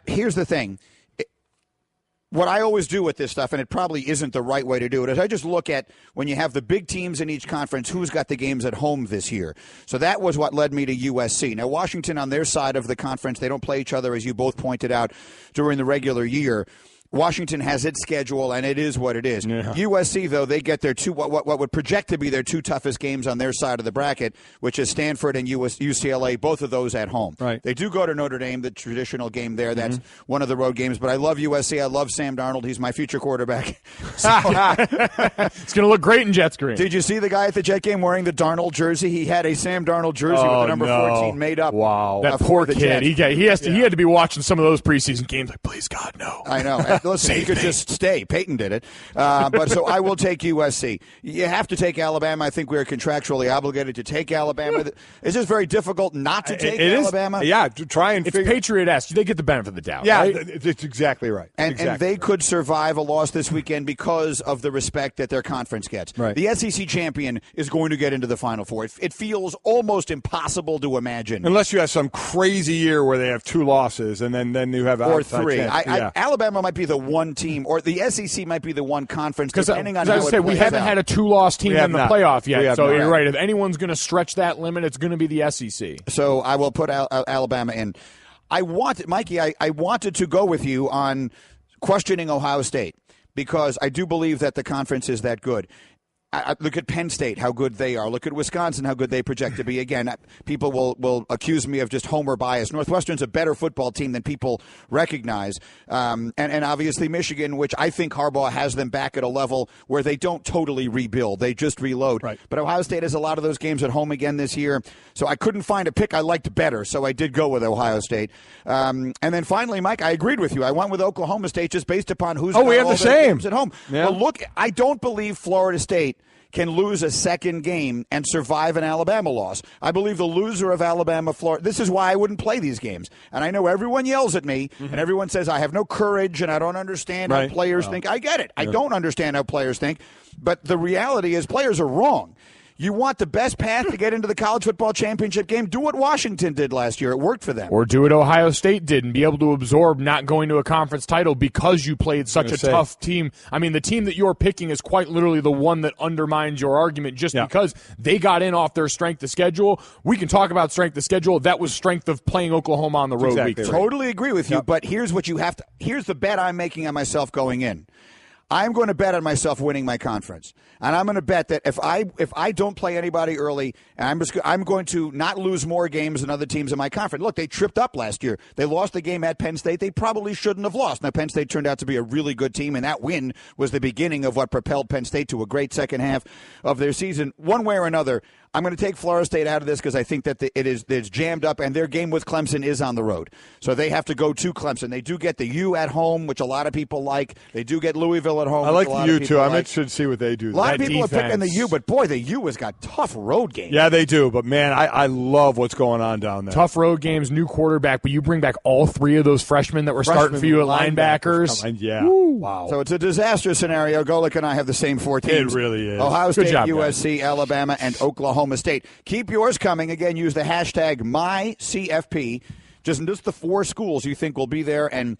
Here's the thing. What I always do with this stuff, and it probably isn't the right way to do it, is I just look at when you have the big teams in each conference, who's got the games at home this year. So that was what led me to USC. Now, Washington on their side of the conference, they don't play each other, as you both pointed out, during the regular year. Washington has its schedule, and it is what it is. Yeah. USC, though, they get their what would project to be their 2 toughest games on their side of the bracket, which is Stanford and UCLA, both of those at home. Right. They do go to Notre Dame, the traditional game there. That's one of the road games. But I love USC. I love Sam Darnold. He's my future quarterback. It's going to look great in Jets green. Did you see the guy at the Jet game wearing the Darnold jersey? He had a Sam Darnold jersey with the number 14 made up. Wow. That poor kid. He had to be watching some of those preseason games like, please, God, no. I know. Listen, he could just stay. Peyton did it. But so I will take USC. You have to take Alabama. I think we're contractually obligated to take Alabama. It's just very difficult not to take Alabama. Yeah, to try and it's Patriot-esque. They get the benefit of the doubt. Yeah, right? it's exactly right. And they could survive a loss this weekend because of the respect that their conference gets. Right. The SEC champion is going to get into the Final Four. It feels almost impossible to imagine. Unless you have some crazy year where they have 2 losses and then you have or 3. Chance. Alabama might be the one team, or the SEC might be the one conference, depending on how it plays we haven't had a 2-loss team in the playoff yet. So you're right. If anyone's going to stretch that limit, it's going to be the SEC. So I will put Alabama in. Mikey, I wanted to go with you on questioning Ohio State because I do believe that the conference is that good. Look at Penn State, how good they are. Look at Wisconsin, how good they project to be. Again, people will accuse me of just homer bias. Northwestern's a better football team than people recognize. And obviously Michigan, which I think Harbaugh has them back at a level where they don't totally rebuild. They just reload. Right. But Ohio State has a lot of those games at home again this year. So I couldn't find a pick I liked better, so I did go with Ohio State. And then finally, Mike, I agreed with you. I went with Oklahoma State just based upon who's we have the same games at home. Yeah. Well, look, I don't believe Florida State can lose a second game and survive an Alabama loss. I believe the loser of Alabama-Florida, this is why I wouldn't play these games. And I know everyone yells at me, and everyone says I have no courage and I don't understand how players think. I get it. I don't understand how players think. But the reality is players are wrong. You want the best path to get into the college football championship game? Do what Washington did last year. It worked for them. Or do what Ohio State did and be able to absorb not going to a conference title because you played such a tough team. I mean, the team that you're picking is quite literally the one that undermines your argument just because they got in off their strength of schedule. We can talk about strength of schedule. That was strength of playing Oklahoma on the road. Exactly. Totally agree with you, but here's what you have to – here's the bet I'm making on myself going in. I'm going to bet on myself winning my conference, and I'm going to bet that if I don't play anybody early, and I'm going to not lose more games than other teams in my conference. Look, they tripped up last year. They lost the game at Penn State. They probably shouldn't have lost. Now, Penn State turned out to be a really good team, and that win was the beginning of what propelled Penn State to a great second half of their season. One way or another, I'm going to take Florida State out of this because I think that it's jammed up, and their game with Clemson is on the road. So they have to go to Clemson. They do get the U at home, which a lot of people like. They do get Louisville at home. I like the U, too. I'm interested to see what they do. A lot of people are picking the U, but, boy, the U has got tough road games. Yeah, they do. But, man, I love what's going on down there. Tough road games, new quarterback, but you bring back all 3 of those freshmen that were starting for you at linebackers. Yeah. Woo. Wow. So it's a disaster scenario. Golic and I have the same 4 teams. It really is. Ohio State, job, USC, guys. Alabama, and Oklahoma State. Keep yours coming. Again, use the hashtag MyCFP. Just the 4 schools you think will be there, and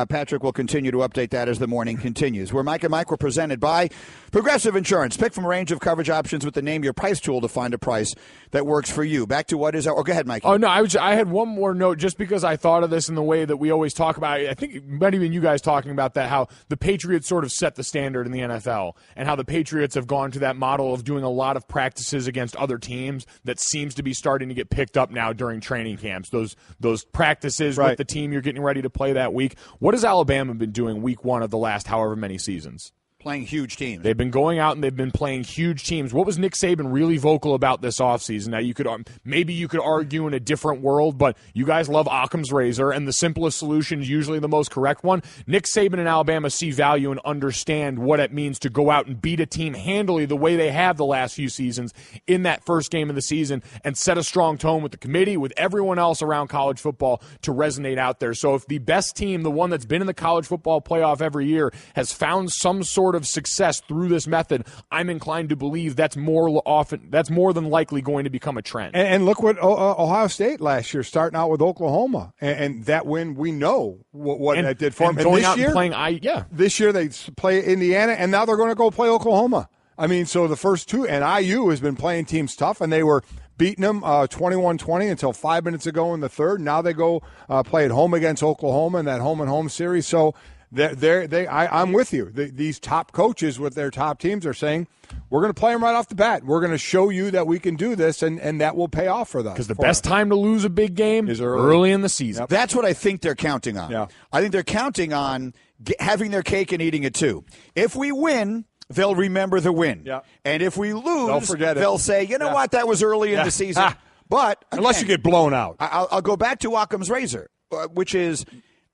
Patrick will continue to update that as the morning continues. We're Mike and Mike. We're presented by Progressive Insurance. Pick from a range of coverage options with the Name Your Price tool to find a price that works for you. Back to what is our – oh, go ahead, Mike. Oh, no, I had one more note just because I thought of this in the way that we always talk about it. I think it might have been you guys talking about that, how the Patriots sort of set the standard in the NFL and how the Patriots have gone to that model of doing a lot of practices against other teams that seems to be starting to get picked up now during training camps, those practices with the team you're getting ready to play that week. What has Alabama been doing week 1 of the last however many seasons? Playing huge teams. They've been going out and they've been playing huge teams. What was Nick Saban really vocal about this offseason? Now, you could maybe you could argue in a different world, but you guys love Occam's razor, and the simplest solution is usually the most correct one. Nick Saban and Alabama see value and understand what it means to go out and beat a team handily the way they have the last few seasons in that first game of the season and set a strong tone with the committee, with everyone else around college football to resonate out there. So if the best team, the one that's been in the college football playoff every year, has found some sort of success through this method, I'm inclined to believe that's more than likely going to become a trend. And look what Ohio State last year, starting out with Oklahoma, and that win, we know what that did for them. And going this out year, and playing, this year they play Indiana, and now they're going to go play Oklahoma. I mean, so the first 2, and IU has been playing teams tough, and they were beating them 21-20 until 5 minutes ago in the third. Now they go play at home against Oklahoma in that home-and-home series. So I'm with you. These top coaches with their top teams are saying, we're going to play them right off the bat. We're going to show you that we can do this, and that will pay off for them. Because the best time to lose a big game is early in the season. Yep. That's what I think they're counting on. Yeah. I think they're counting on having their cake and eating it too. If we win, they'll remember the win. Yeah. And if we lose, forget it. they'll say, you know what, that was early in the season. But again, unless you get blown out. I'll go back to Occam's razor, which is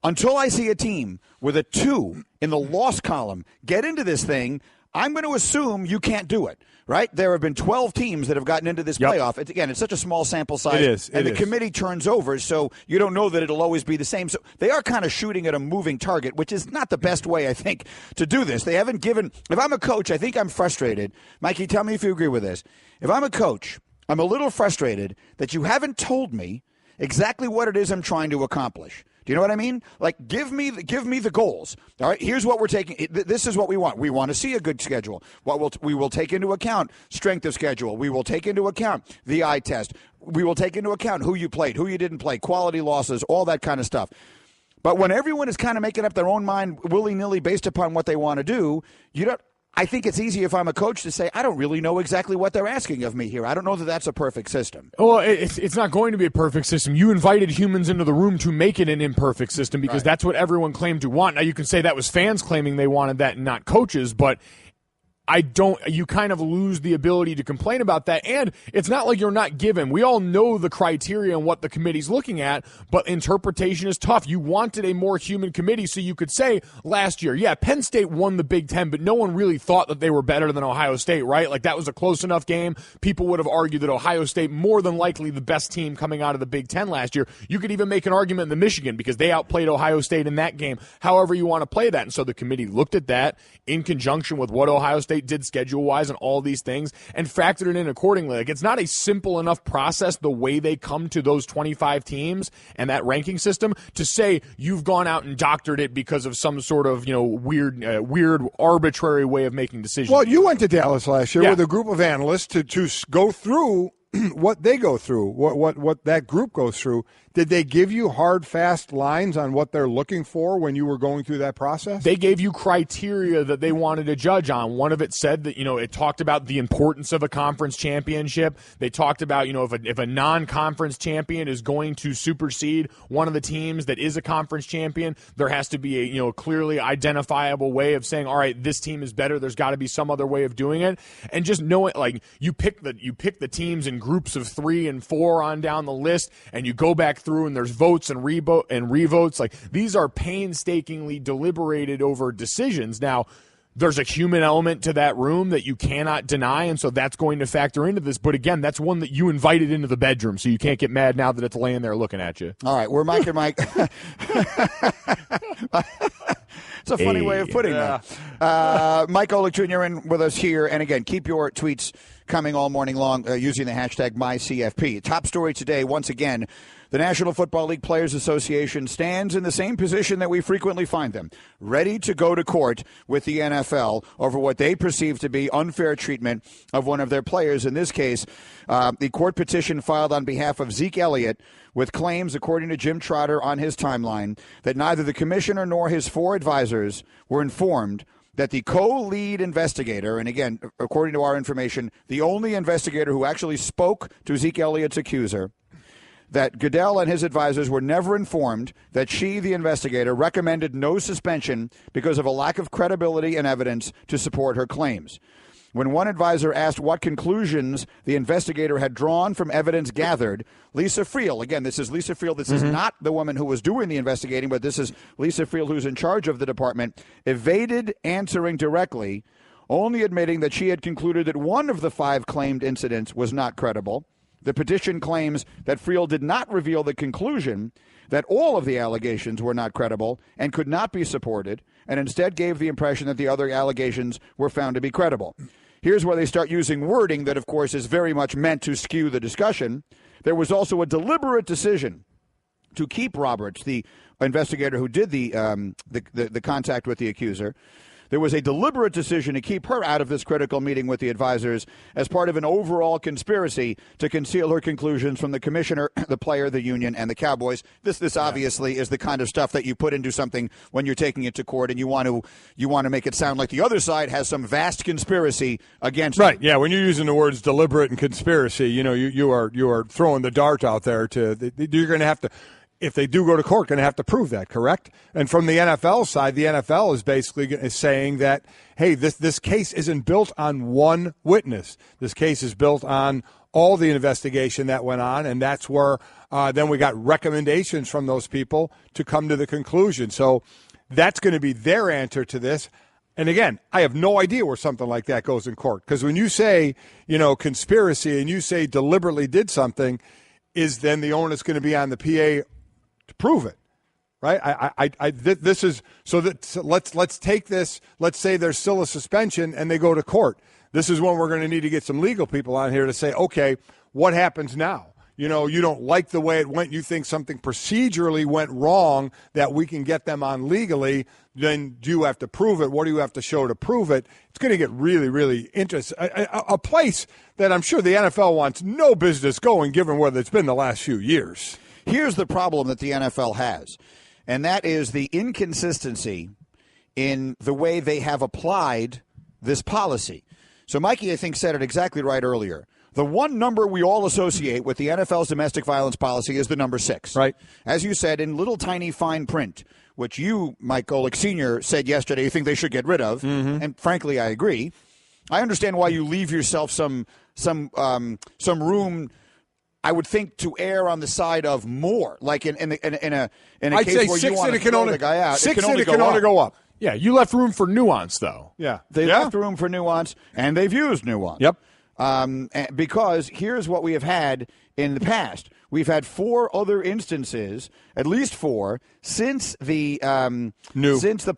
until I see a team with a 2 in the loss column get into this thing, I'm going to assume you can't do it. Right? There have been 12 teams that have gotten into this playoff. It's such a small sample size. It is. And the committee turns over, so you don't know that it'll always be the same. So they are kind of shooting at a moving target, which is not the best way, I think, to do this. They haven't given – if I'm a coach, I think I'm frustrated. Mikey, tell me if you agree with this. If I'm a coach, I'm a little frustrated that you haven't told me exactly what it is I'm trying to accomplish. Do you know what I mean? Like, give me the goals. All right, here's what we're taking. This is what we want. We want to see a good schedule. We will take into account strength of schedule. We will take into account the eye test. We will take into account who you played, who you didn't play, quality losses, all that kind of stuff. But when everyone is kind of making up their own mind willy-nilly based upon what they want to do, I think it's easy if I'm a coach to say, I don't really know exactly what they're asking of me here. I don't know that that's a perfect system. Well, it's not going to be a perfect system. You invited humans into the room to make it an imperfect system because that's what everyone claimed to want. Now, you can say that was fans claiming they wanted that and not coaches, but you kind of lose the ability to complain about that. And it's not like you're not given. We all know the criteria and what the committee's looking at, but interpretation is tough. You wanted a more human committee, so you could say last year, yeah, Penn State won the Big Ten, but no one really thought that they were better than Ohio State, right? Like, that was a close enough game. People would have argued that Ohio State more than likely the best team coming out of the Big Ten last year. You could even make an argument in the Michigan because they outplayed Ohio State in that game, however you want to play that. And so the committee looked at that in conjunction with what Ohio State did schedule-wise and all these things and factored it in accordingly. Like, it's not a simple enough process the way they come to those 25 teams and that ranking system to say you've gone out and doctored it because of some sort of weird arbitrary way of making decisions. Well, you went to Dallas last year with a group of analysts to go through what they go through, what that group goes through. Did they give you hard, fast lines on what they're looking for when you were going through that process? They gave you criteria that they wanted to judge on. One of it said that, it talked about the importance of a conference championship. They talked about, if a non-conference champion is going to supersede one of the teams that is a conference champion, there has to be a clearly identifiable way of saying, all right, this team is better. There's got to be some other way of doing it. And just knowing, like, you pick the teams in groups of 3 and 4 on down the list, and you go back through and there's votes and revotes. Like, these are painstakingly deliberated over decisions. Now, there's a human element to that room that you cannot deny, and so that's going to factor into this. But again, that's one that you invited into the bedroom, so you can't get mad now that it's laying there looking at you. All right, we're Mike and Mike. It's a funny way of putting that. Mike Golic Jr. in with us here. And again, keep your tweets coming all morning long using the hashtag MyCFP. Top story today, once again, the National Football League Players Association stands in the same position that we frequently find them, ready to go to court with the NFL over what they perceive to be unfair treatment of one of their players. In this case, the court petition filed on behalf of Zeke Elliott with claims, according to Jim Trotter on his timeline, that neither the commissioner nor his 4 advisors were informed that the co-lead investigator, and again, according to our information, the only investigator who actually spoke to Zeke Elliott's accuser, that Goodell and his advisors were never informed that she, the investigator, recommended no suspension because of a lack of credibility and evidence to support her claims. When one advisor asked what conclusions the investigator had drawn from evidence gathered, Lisa Friel, again, this is Lisa Friel, this is not the woman who was doing the investigating, but this is Lisa Friel who's in charge of the department, evaded answering directly, only admitting that she had concluded that one of the 5 claimed incidents was not credible. The petition claims that Friel did not reveal the conclusion that all of the allegations were not credible and could not be supported, and instead gave the impression that the other allegations were found to be credible. Here's where they start using wording that, of course, is very much meant to skew the discussion. There was also a deliberate decision to keep Roberts, the investigator who did the contact with the accuser. There was a deliberate decision to keep her out of this critical meeting with the advisors as part of an overall conspiracy to conceal her conclusions from the commissioner, the player, the union, and the Cowboys. This obviously is the kind of stuff that you put into something when you're taking it to court, and you want to make it sound like the other side has some vast conspiracy against right. you. Yeah, when you're using the words deliberate and conspiracy, you are throwing the dart out there. You're going to have to. if they do go to court, going to have to prove that, correct? And from the NFL side, the NFL is basically saying that, hey, this case isn't built on one witness. This case is built on all the investigation that went on, and that's where then we got recommendations from those people to come to the conclusion. So that's going to be their answer to this. And again, I have no idea where something like that goes in court, because when you say, conspiracy and you say deliberately did something, is then the onus going to be on the PA to prove it, right? This is so that let's take this. Let's say there's still a suspension and they go to court. This is when we're going to need to get some legal people on here to say, okay, what happens now? You don't like the way it went. You think something procedurally went wrong that we can get them on legally. Then do you have to prove it? What do you have to show to prove it? It's going to get really, really interesting. A place that I'm sure the NFL wants no business going, given what it's been the last few years. Here's the problem that the NFL has, and that is the inconsistency in the way they have applied this policy. So Mikey, I think, said it exactly right earlier. The one number we all associate with the NFL's domestic violence policy is the number 6. Right. As you said, in little tiny fine print, which you, Mike Golic Sr., said yesterday you think they should get rid of, and frankly, I agree. I understand why you leave yourself some room, I would think, to err on the side of more, like in a case where you want to throw the guy out. Six and it can only go up. Yeah, you left room for nuance, though. Yeah. They left room for nuance, and they've used nuance. Yep. Because here's what we have had in the past. We've had 4 other instances, at least 4, since the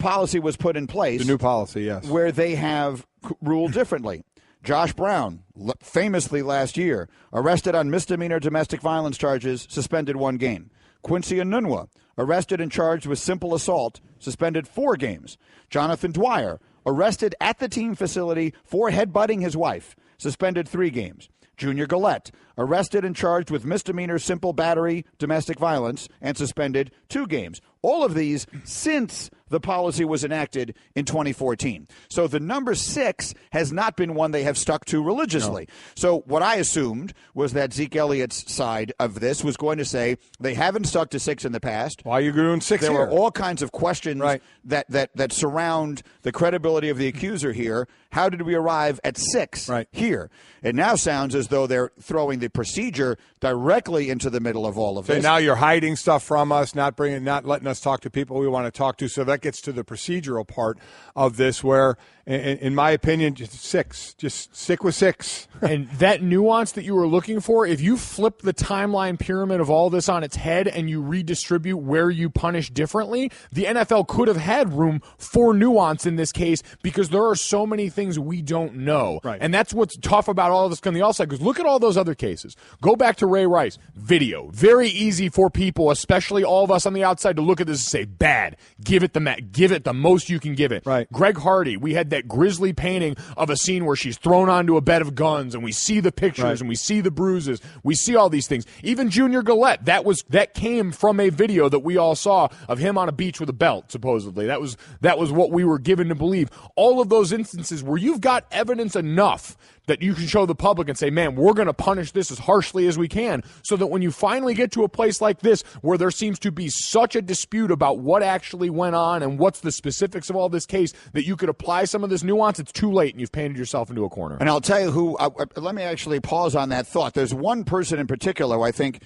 policy was put in place. The new policy, yes. Where they have ruled differently. Josh Brown, famously last year, arrested on misdemeanor domestic violence charges, suspended 1 game. Quincy Enunwa, arrested and charged with simple assault, suspended 4 games. Jonathan Dwyer, arrested at the team facility for headbutting his wife, suspended 3 games. Junior Golic, arrested and charged with misdemeanor simple battery domestic violence, and suspended 2 games. All of these since the policy was enacted in 2014. So the number 6 has not been one they have stuck to religiously. No. So what I assumed was that Zeke Elliott's side of this was going to say they haven't stuck to 6 in the past. Why are you doing 6 there here? There were all kinds of questions that surround the credibility of the accuser here. How did we arrive at 6 here? It now sounds as though they're throwing the procedure directly into the middle of all of this. So now you're hiding stuff from us, not letting us talk to people we want to talk to. So that gets to the procedural part of this where, in my opinion, just 6. Just stick with 6. And that nuance that you were looking for, if you flip the timeline pyramid of all this on its head and you redistribute where you punish differently, the NFL could have had room for nuance in this case because there are so many things we don't know. Right. And that's what's tough about all of this on the outside, because look at all those other cases. Go back to Ray Rice. Video. Very easy for people, especially all of us on the outside, to look at this and say, bad. Give it the most you can give it. Right. Greg Hardy, we had that grisly painting of a scene where she's thrown onto a bed of guns, and we see the pictures, and we see the bruises. We see all these things. Even Junior Golic, that came from a video that we all saw of him on a beach with a belt, supposedly. That was what we were given to believe. All of those instances where you've got evidence enough that you can show the public and say, man, we're going to punish this as harshly as we can, so that when you finally get to a place like this where there seems to be such a dispute about what actually went on and what's the specifics of all this case, that you could apply some of this nuance, it's too late and you've painted yourself into a corner. And I'll tell you who, let me actually pause on that thought. There's one person in particular who I think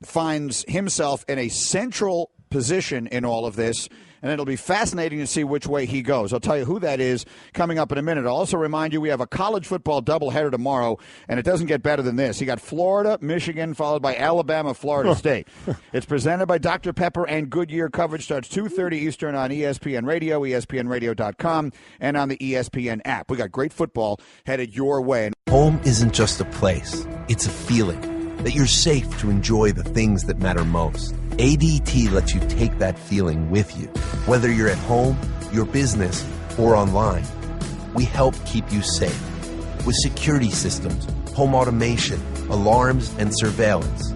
finds himself in a central position in all of this, and it'll be fascinating to see which way he goes. I'll tell you who that is coming up in a minute. I'll also remind you we have a college football doubleheader tomorrow, and it doesn't get better than this. You got Florida, Michigan, followed by Alabama, Florida State. It's presented by Dr. Pepper and Goodyear. Coverage starts 2:30 Eastern on ESPN Radio, ESPNradio.com, and on the ESPN app. We got great football headed your way. Home isn't just a place. It's a feeling that you're safe to enjoy the things that matter most. ADT lets you take that feeling with you. Whether you're at home, your business, or online, we help keep you safe. With security systems, home automation, alarms, and surveillance,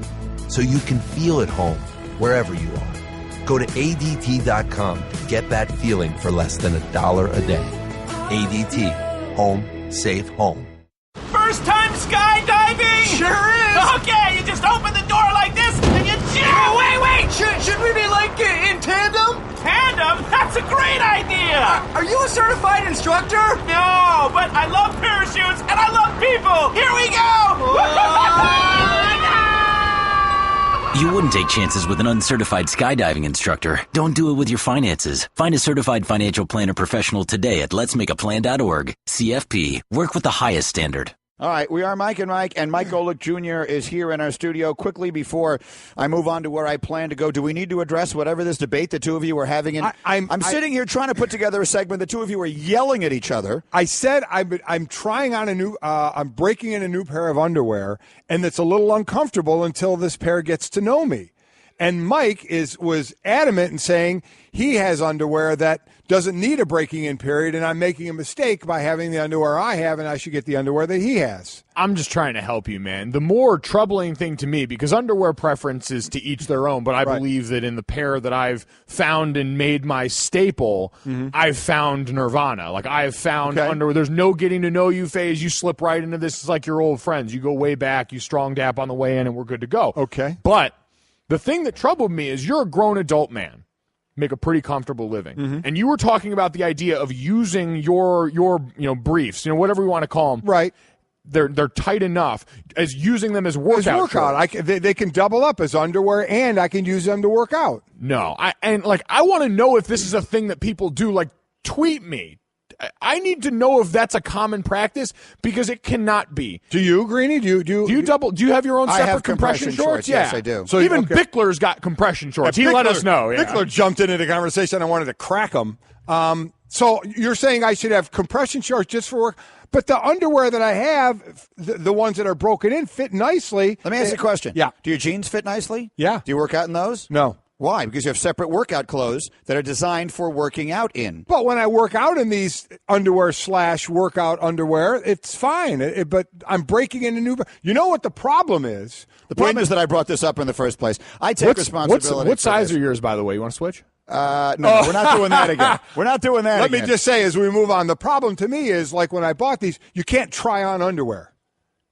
so you can feel at home wherever you are. Go to ADT.com to get that feeling for less than $1 a day. ADT. Home, safe home. First time skydiving? Sure is. Okay, you just open the door like this and you jump. Wait. Should we be like in tandem? Tandem? That's a great idea! Are you a certified instructor? No, but I love parachutes and I love people! Here we go! You wouldn't take chances with an uncertified skydiving instructor. Don't do it with your finances. Find a certified financial planner professional today at letsmakeaplan.org. CFP. Work with the highest standard. All right, we are Mike and Mike Golic Jr. is here in our studio. Quickly, before I move on to where I plan to go, do we need to address whatever this debate the two of you are having? I'm sitting here trying to put together a segment. The two of you are yelling at each other. I said I'm trying on a new, I'm breaking in a new pair of underwear, and it's a little uncomfortable until this pair gets to know me. And Mike was adamant in saying he has underwear that doesn't need a breaking in period, and I'm making a mistake by having the underwear I have, and I should get the underwear that he has. I'm just trying to help you, man. The more troubling thing to me, because underwear preferences to each their own, but I believe that in the pair that I've found and made my staple, I've found Nirvana. Like, I have found underwear. There's no getting to know you phase. You slip right into this. It's like your old friends. You go way back, you strong dap on the way in, and we're good to go. Okay. But the thing that troubled me is you're a grown adult man, make a pretty comfortable living, and you were talking about the idea of using your briefs, whatever we want to call them. Right. They're tight enough as using them as workout. They can double up as underwear, and I can use them to work out. No, I want to know if this is a thing that people do. Like, tweet me. I need to know if that's a common practice, because it cannot be. Do you, Greeny? Do you have your own separate I have compression shorts? Yeah. Yes, I do. So even Bickler's got compression shorts. He let us know. Yeah. Bickler jumped into the conversation. I wanted to crack him. So you're saying I should have compression shorts just for work? But the underwear that I have, the ones that are broken in, fit nicely. Let me ask you a question. Yeah. Do your jeans fit nicely? Yeah. Do you work out in those? No. Why? Because you have separate workout clothes that are designed for working out in. But when I work out in these underwear / workout underwear, it's fine. But I'm breaking into new. You know what the problem is? The problem is that I brought this up in the first place. I take responsibility. What size are yours, by the way? You want to switch? No, we're not doing that again. We're not doing that again. Let me just say, as we move on, the problem to me is, like, when I bought these, you can't try on underwear.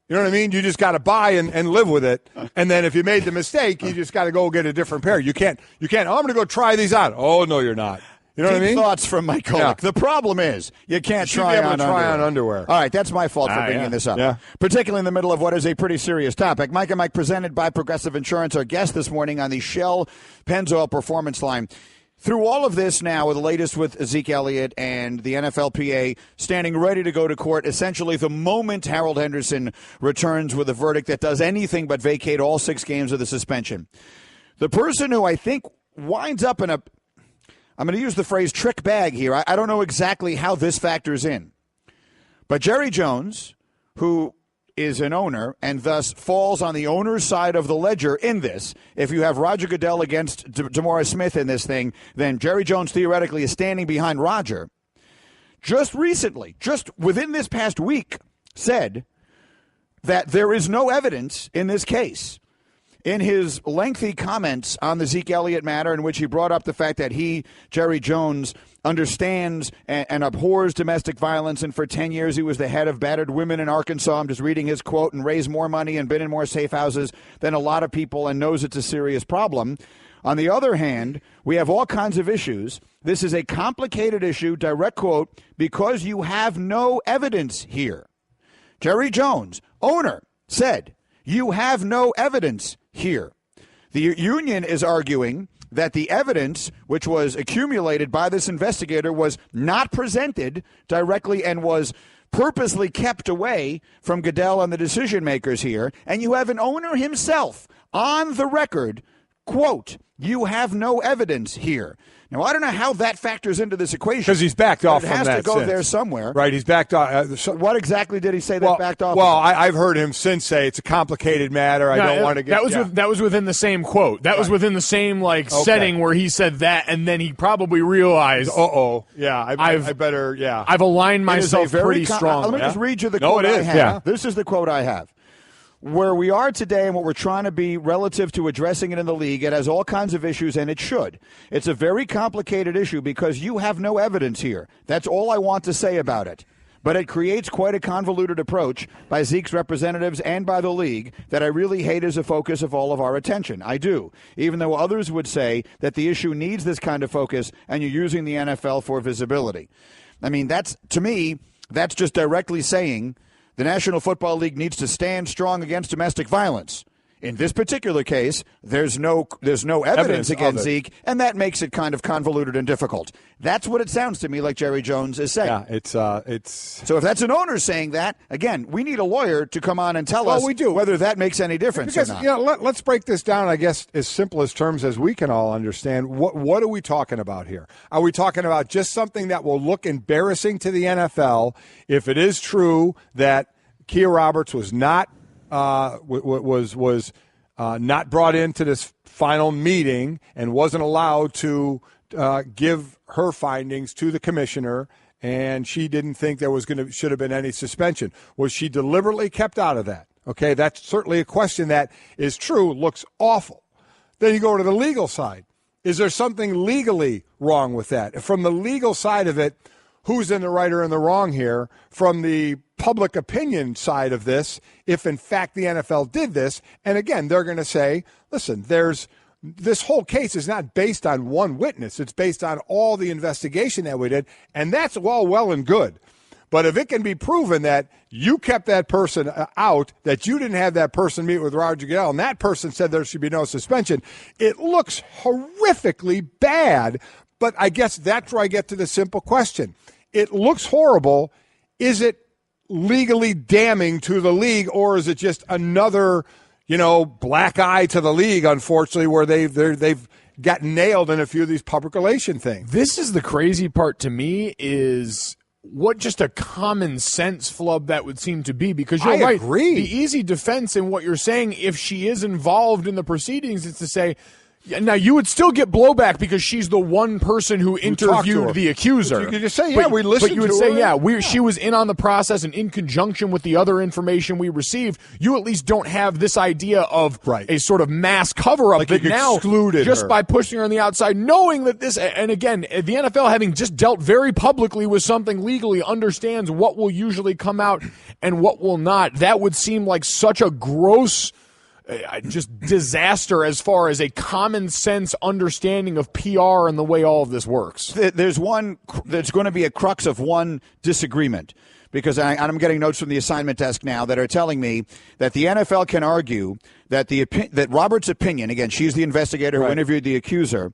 You know what I mean? You just got to buy and live with it. And then if you made the mistake, you just got to go get a different pair. You can't, I'm going to go try these on. Oh, no, you're not. You know what I mean? Thoughts from Mike Golic. Yeah. The problem is you can't try on underwear. All right, that's my fault for bringing this up, particularly in the middle of what is a pretty serious topic. Mike and Mike presented by Progressive Insurance. Our guest this morning on the Shell Pennzoil Performance Line. Through all of this now, with the latest with Ezekiel Elliott and the NFLPA standing ready to go to court, essentially the moment Harold Henderson returns with a verdict that does anything but vacate all 6 games of the suspension. The person who I think winds up in I'm going to use the phrase trick bag here. I don't know exactly how this factors in. But Jerry Jones, who is an owner and thus falls on the owner's side of the ledger in this. If you have Roger Goodell against DeMaurice Smith in this thing, then Jerry Jones theoretically is standing behind Roger. Just recently, just within this past week, said that there is no evidence in this case. In his lengthy comments on the Zeke Elliott matter, in which he brought up the fact that he, Jerry Jones, understands and abhors domestic violence, and for 10 years he was the head of battered women in Arkansas. I'm just reading his quote, and raised more money and been in more safe houses than a lot of people and knows it's a serious problem. On the other hand, we have all kinds of issues. This is a complicated issue, direct quote, because you have no evidence here. Jerry Jones, owner, said, you have no evidence here. The union is arguing that the evidence, which was accumulated by this investigator, was not presented directly and was purposely kept away from Goodell and the decision makers here. And you have an owner himself on the record, quote, you have no evidence here. Now, I don't know how that factors into this equation. Because he's backed off from that. It has to go there somewhere. Right, he's backed off. What exactly did he say that backed off? Well, I've heard him since say it's a complicated matter. I don't want to get... That was within the same quote. That was within the same setting where he said that, and then he probably realized... Yeah, I better... Yeah. I've aligned myself pretty strongly. Let me just read you the quote I have. Yeah. This is the quote I have. Where we are today and what we're trying to be relative to addressing it in the league, it has all kinds of issues, and it should. It's a very complicated issue because you have no evidence here. That's all I want to say about it. but it creates quite a convoluted approach by Zeke's representatives and by the league that I really hate as a focus of all of our attention. I do, even though others would say that the issue needs this kind of focus and you're using the NFL for visibility. I mean, to me, that's just directly saying the National Football League needs to stand strong against domestic violence. In this particular case, there's no evidence against Zeke, and that makes it kind of convoluted and difficult. That's what it sounds to me like Jerry Jones is saying. Yeah, it's. So if that's an owner saying that, again, we need a lawyer to come on and tell us whether that makes any difference or not. Let's break this down, I guess, as simple as terms as we can all understand. What are we talking about here? Are we talking about just something that will look embarrassing to the NFL if it is true that Kia Roberts was not not brought into this final meeting and wasn't allowed to give her findings to the commissioner, and she didn't think there should have been any suspension? Was she deliberately kept out of that? Okay, that's certainly a question that is true, looks awful. Then you go to the legal side. Is there something legally wrong with that? From the legal side of it, who's in the right or in the wrong here? From the public opinion side of this, if in fact the NFL did this, and again, they're going to say, listen, this whole case is not based on one witness. It's based on all the investigation that we did, and that's all well and good. But if it can be proven that you kept that person out, that you didn't have that person meet with Roger Goodell, and that person said there should be no suspension, it looks horrifically bad. But I guess that's where I get to the simple question. It looks horrible. Is it legally damning to the league, or is it just another, black eye to the league, unfortunately, where they've got nailed in a few of these public relation things? This is the crazy part to me, is what just a common sense flub that would seem to be, because you're right. Agree. The easy defense in what you're saying, if she is involved in the proceedings, is to say, now, you would still get blowback because she's the one person who interviewed the accuser. But you could just say, we listened to her. But you would say, she was in on the process, and in conjunction with the other information we received, you at least don't have this idea of a sort of mass cover-up that now, excluded just her by pushing her on the outside, knowing that this, and again, the NFL, having just dealt very publicly with something legally, understands what will usually come out and what will not. That would seem like such a gross just disaster as far as a common sense understanding of PR and the way all of this works. There's going to be a crux of one disagreement, because I'm getting notes from the assignment desk now that are telling me that the NFL can argue that that Robert's opinion, again, she's the investigator who interviewed the accuser,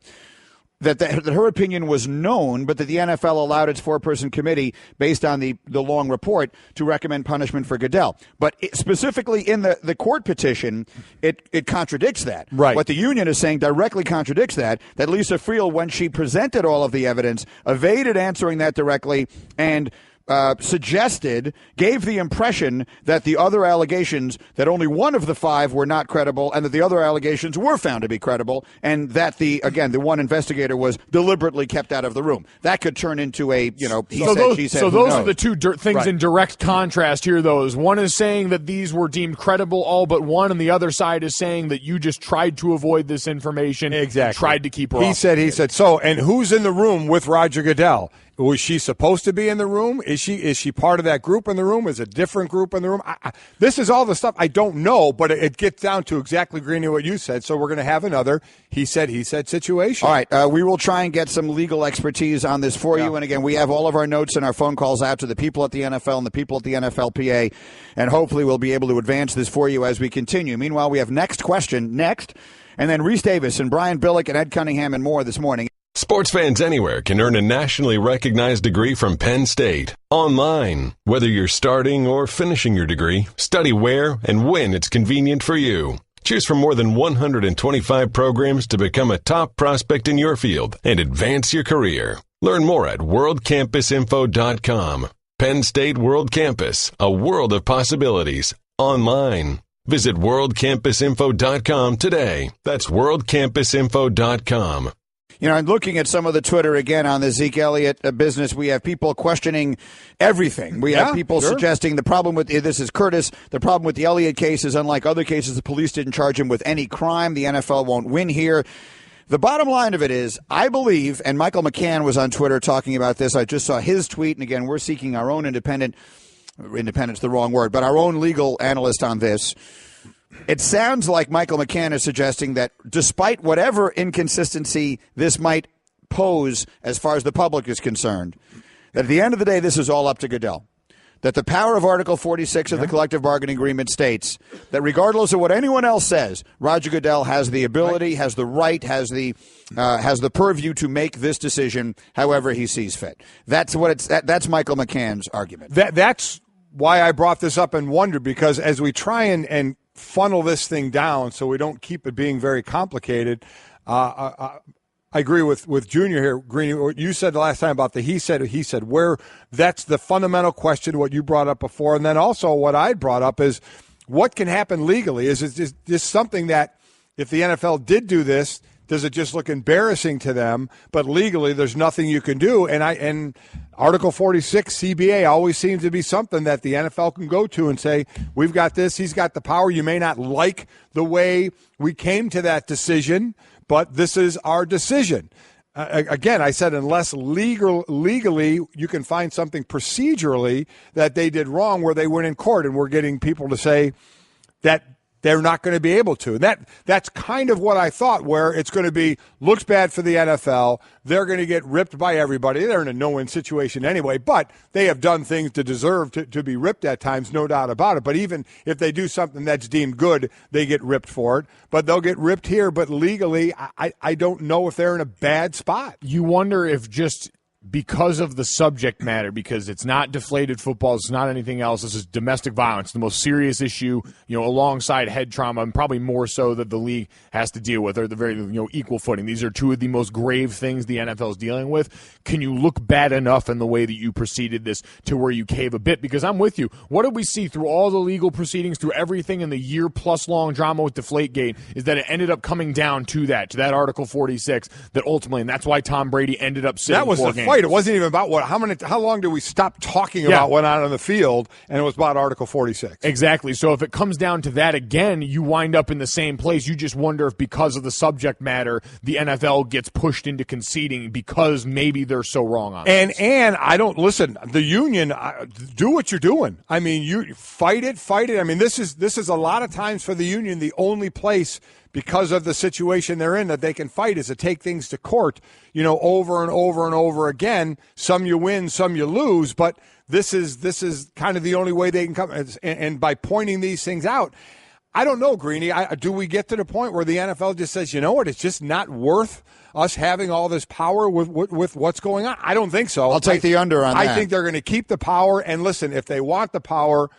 that her opinion was known, but that the NFL allowed its 4-person committee, based on the long report, to recommend punishment for Goodell. But specifically in the court petition, it contradicts that. Right. What the union is saying directly contradicts that Lisa Friel, when she presented all of the evidence, evaded answering that directly and gave the impression that the other allegations, that only one of the 5 were not credible, and that the other allegations were found to be credible, and that the one investigator was deliberately kept out of the room. That could turn into a, he said, she said. So those are the two things in direct contrast here, though. One is saying that these were deemed credible, all but one, and the other side is saying that you just tried to avoid this information. Exactly. Tried to keep her off. He said, so, and who's in the room with Roger Goodell? Was she supposed to be in the room? Is she part of that group in the room? Is a different group in the room? This is all the stuff I don't know, but it gets down to exactly, Greeny, what you said. So we're going to have another he said situation. All right. We will try and get some legal expertise on this for you. And again, we have all of our notes and our phone calls out to the people at the NFL and the people at the NFLPA. And hopefully we'll be able to advance this for you as we continue. Meanwhile, we have next question next. And then Reese Davis and Brian Billick and Ed Cunningham and more this morning. Sports fans anywhere can earn a nationally recognized degree from Penn State. Online. Whether you're starting or finishing your degree, study where and when it's convenient for you. Choose from more than 125 programs to become a top prospect in your field and advance your career. Learn more at worldcampusinfo.com. Penn State World Campus, a world of possibilities. Online. Visit worldcampusinfo.com today. That's worldcampusinfo.com. I'm looking at some of the Twitter again on the Zeke Elliott business. We have people questioning everything. We have people suggesting the problem with this is Curtis. The problem with the Elliott case is, unlike other cases, the police didn't charge him with any crime. The NFL won't win here. The bottom line of it is, I believe, and Michael McCann was on Twitter talking about this. I just saw his tweet, and again, we're seeking our own independence, the wrong word, but our own legal analyst on this. It sounds like Michael McCann is suggesting that despite whatever inconsistency this might pose as far as the public is concerned, that at the end of the day, this is all up to Goodell. That the power of Article 46 of the collective bargaining agreement states that regardless of what anyone else says, Roger Goodell has the ability, has the right, has the purview to make this decision however he sees fit. That's Michael McCann's argument. That's why I brought this up and wondered, because as we try and funnel this thing down so we don't keep it being very complicated, I agree with Junior here, Greeny. What you said the last time about the he said, where that's the fundamental question, what you brought up before. And then also what I brought up is what can happen legally. Is this something that if the NFL did do this, does it just look embarrassing to them? But legally, there's nothing you can do. And Article 46 CBA always seems to be something that the NFL can go to and say, we've got this, he's got the power. You may not like the way we came to that decision, but this is our decision. Again, I said unless legally you can find something procedurally that they did wrong where they went in court, and we're getting people to say that they're not going to be able to. That's kind of what I thought, where it's going to be, looks bad for the NFL. They're going to get ripped by everybody. They're in a no-win situation anyway, but they have done things to deserve to be ripped at times, no doubt about it. But even if they do something that's deemed good, they get ripped for it. But they'll get ripped here. But legally, I don't know if they're in a bad spot. You wonder if just because of the subject matter, because it's not deflated football, it's not anything else. This is domestic violence, the most serious issue, alongside head trauma, and probably more so that the league has to deal with, or the very, equal footing. These are two of the most grave things the NFL is dealing with. Can you look bad enough in the way that you proceeded this to where you cave a bit? Because I'm with you. What did we see through all the legal proceedings, through everything in the year-plus long drama with Deflategate, is that it ended up coming down to that Article 46, that ultimately, and that's why Tom Brady ended up sitting that was 4 the games. Fight. It wasn't even about how long did we stop talking about what went on the field, and it was about Article 46. Exactly. So if it comes down to that again, you wind up in the same place. You just wonder if because of the subject matter, the NFL gets pushed into conceding because maybe they're so wrong on it. And I don't listen. The union, do what you're doing. I mean, you fight it. I mean, this is a lot of times for the union the only place, because of the situation they're in, that they can fight is to take things to court, over and over and over again. Some you win, some you lose, but this is kind of the only way they can come. And by pointing these things out, I don't know, Greeny, do we get to the point where the NFL just says, you know what, it's just not worth us having all this power with what's going on? I don't think so. I'll take the under on that. I think they're going to keep the power, and listen, if they want the power,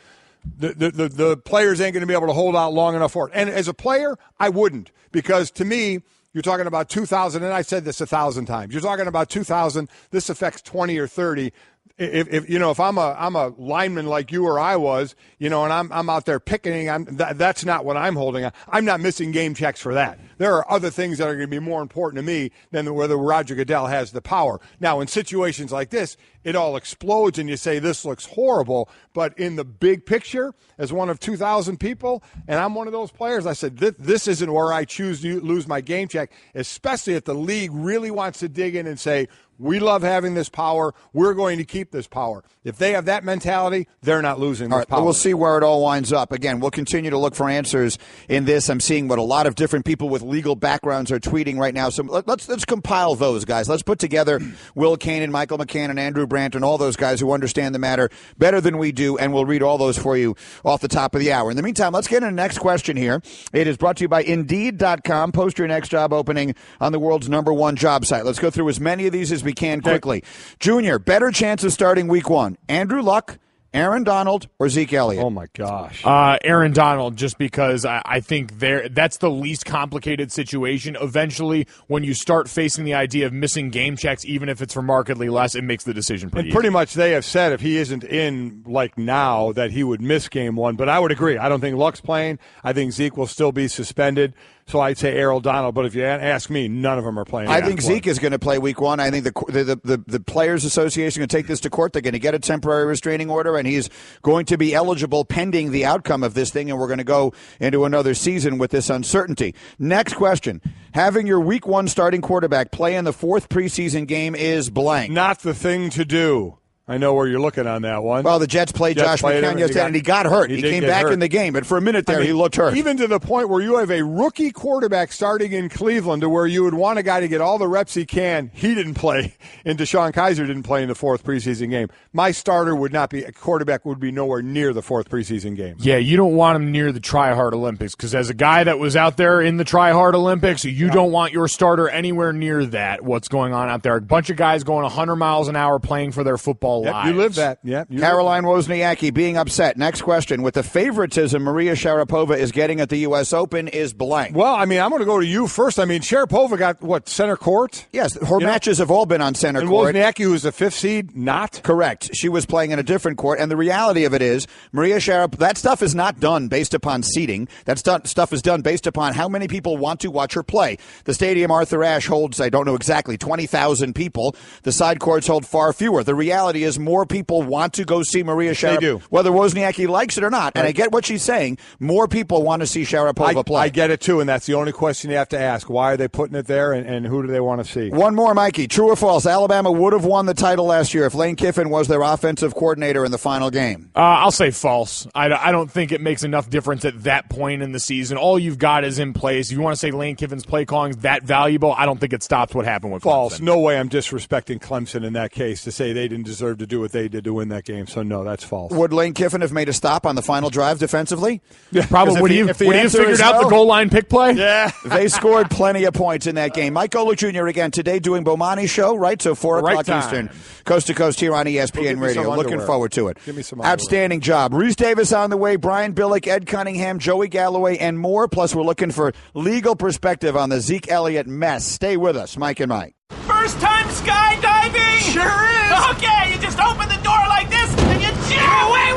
the players ain't going to be able to hold out long enough for it. And as a player, I wouldn't, because to me, you're talking about 2,000, and I said this 1,000 times. You're talking about 2,000. This affects 20 or 30. If I'm a lineman like you or I was, and I'm out there picketing, that's not what I'm holding on. I'm not missing game checks for that. There are other things that are going to be more important to me than whether Roger Goodell has the power. Now, in situations like this, it all explodes and you say, this looks horrible. But in the big picture, as one of 2,000 people, and I'm one of those players, I said, this isn't where I choose to lose my game check, especially if the league really wants to dig in and say, we love having this power. We're going to keep this power. If they have that mentality, they're not losing this power. We'll see where it all winds up. Again, we'll continue to look for answers in this. I'm seeing what a lot of different people with legal backgrounds are tweeting right now. So let's compile those guys. Let's put together Will Kane, Michael McCann, and Andrew Brandt, and all those guys who understand the matter better than we do, and we'll read all those for you off the top of the hour. In the meantime, let's get into the next question here. It is brought to you by Indeed.com. Post your next job opening on the world's #1 job site. Let's go through as many of these as we can quickly. Junior, better chance of starting week 1, Andrew Luck, Aaron Donald, or Zeke Elliott? Oh, my gosh. Aaron Donald, just because I think that's the least complicated situation. Eventually, when you start facing the idea of missing game checks, even if it's for markedly less, it makes the decision pretty easy. Pretty much they have said if he isn't in like now that he would miss game 1. But I would agree. I don't think Luck's playing. I think Zeke will still be suspended. So I'd say Errol Donald, but if you ask me, none of them are playing. I think Zeke is going to play week 1. I think the Players Association is going to take this to court. They're going to get a temporary restraining order, and he's going to be eligible pending the outcome of this thing, and we're going to go into another season with this uncertainty. Next question. Having your week 1 starting quarterback play in the 4th preseason game is blank. Not the thing to do. I know where you're looking on that one. Well, the Jets played Josh McCown yesterday, and he got hurt. He came back in the game, but for a minute there, he looked hurt. Even to the point where you have a rookie quarterback starting in Cleveland to where you would want a guy to get all the reps he can. He didn't play, and Deshaun Kaiser didn't play in the 4th preseason game. My starter would not be, a quarterback would be nowhere near the 4th preseason game. Yeah, you don't want him near the try-hard Olympics, because as a guy that was out there in the try-hard Olympics, you don't want your starter anywhere near that, what's going on out there. A bunch of guys going 100 miles an hour playing for their football lives. You live that. Yeah, Caroline Wozniacki being upset. Next question. With the favoritism Maria Sharapova is getting at the U.S. Open is blank. Well, I mean, I'm going to go to you first. I mean, Sharapova got, center court? Yes, her matches have all been on center court. And Wozniacki, who's a 5th seed, not? Correct. She was playing in a different court, and the reality of it is, Maria Sharapova, that stuff is not done based upon seeding. That stuff is done based upon how many people want to watch her play. The Stadium Arthur Ashe holds, I don't know exactly, 20,000 people. The side courts hold far fewer. The reality is more people want to go see Maria Sharapova. They do. Whether Wozniacki likes it or not. Right. And I get what she's saying. More people want to see Sharapova play. I get it, too, and that's the only question you have to ask. Why are they putting it there, and who do they want to see? One more, Mikey. True or false? Alabama would have won the title last year if Lane Kiffin was their offensive coordinator in the final game. I'll say false. I don't think it makes enough difference at that point in the season. All you've got is in place. If you want to say Lane Kiffin's play calling is that valuable, I don't think it stops what happened with false. Clemson. No way I'm disrespecting Clemson in that case to say they didn't deserve to do what they did to win that game. So, no, that's false. Would Lane Kiffin have made a stop on the final drive defensively? Yeah, probably. Would he have figured out the goal line pick play? Yeah. They scored plenty of points in that game. Mike Golic Jr. again today doing Bomani's show, right? So 4 o'clock Eastern, coast to coast here on ESPN Radio. Looking forward to it. Give me some outstanding job. Reese Davis on the way, Brian Billick, Ed Cunningham, Joey Galloway, and more. Plus, we're looking for legal perspective on the Zeke Elliott mess. Stay with us, Mike and Mike. First time skydiving? Sure is. Okay, you just open the door like this and you jump. Wait.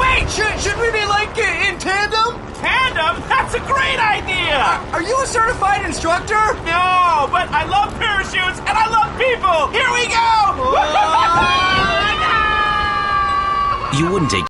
Should we be like in tandem? Tandem? That's a great idea. Are you a certified instructor? No, but I love parachutes and I love people. Here we go. You wouldn't take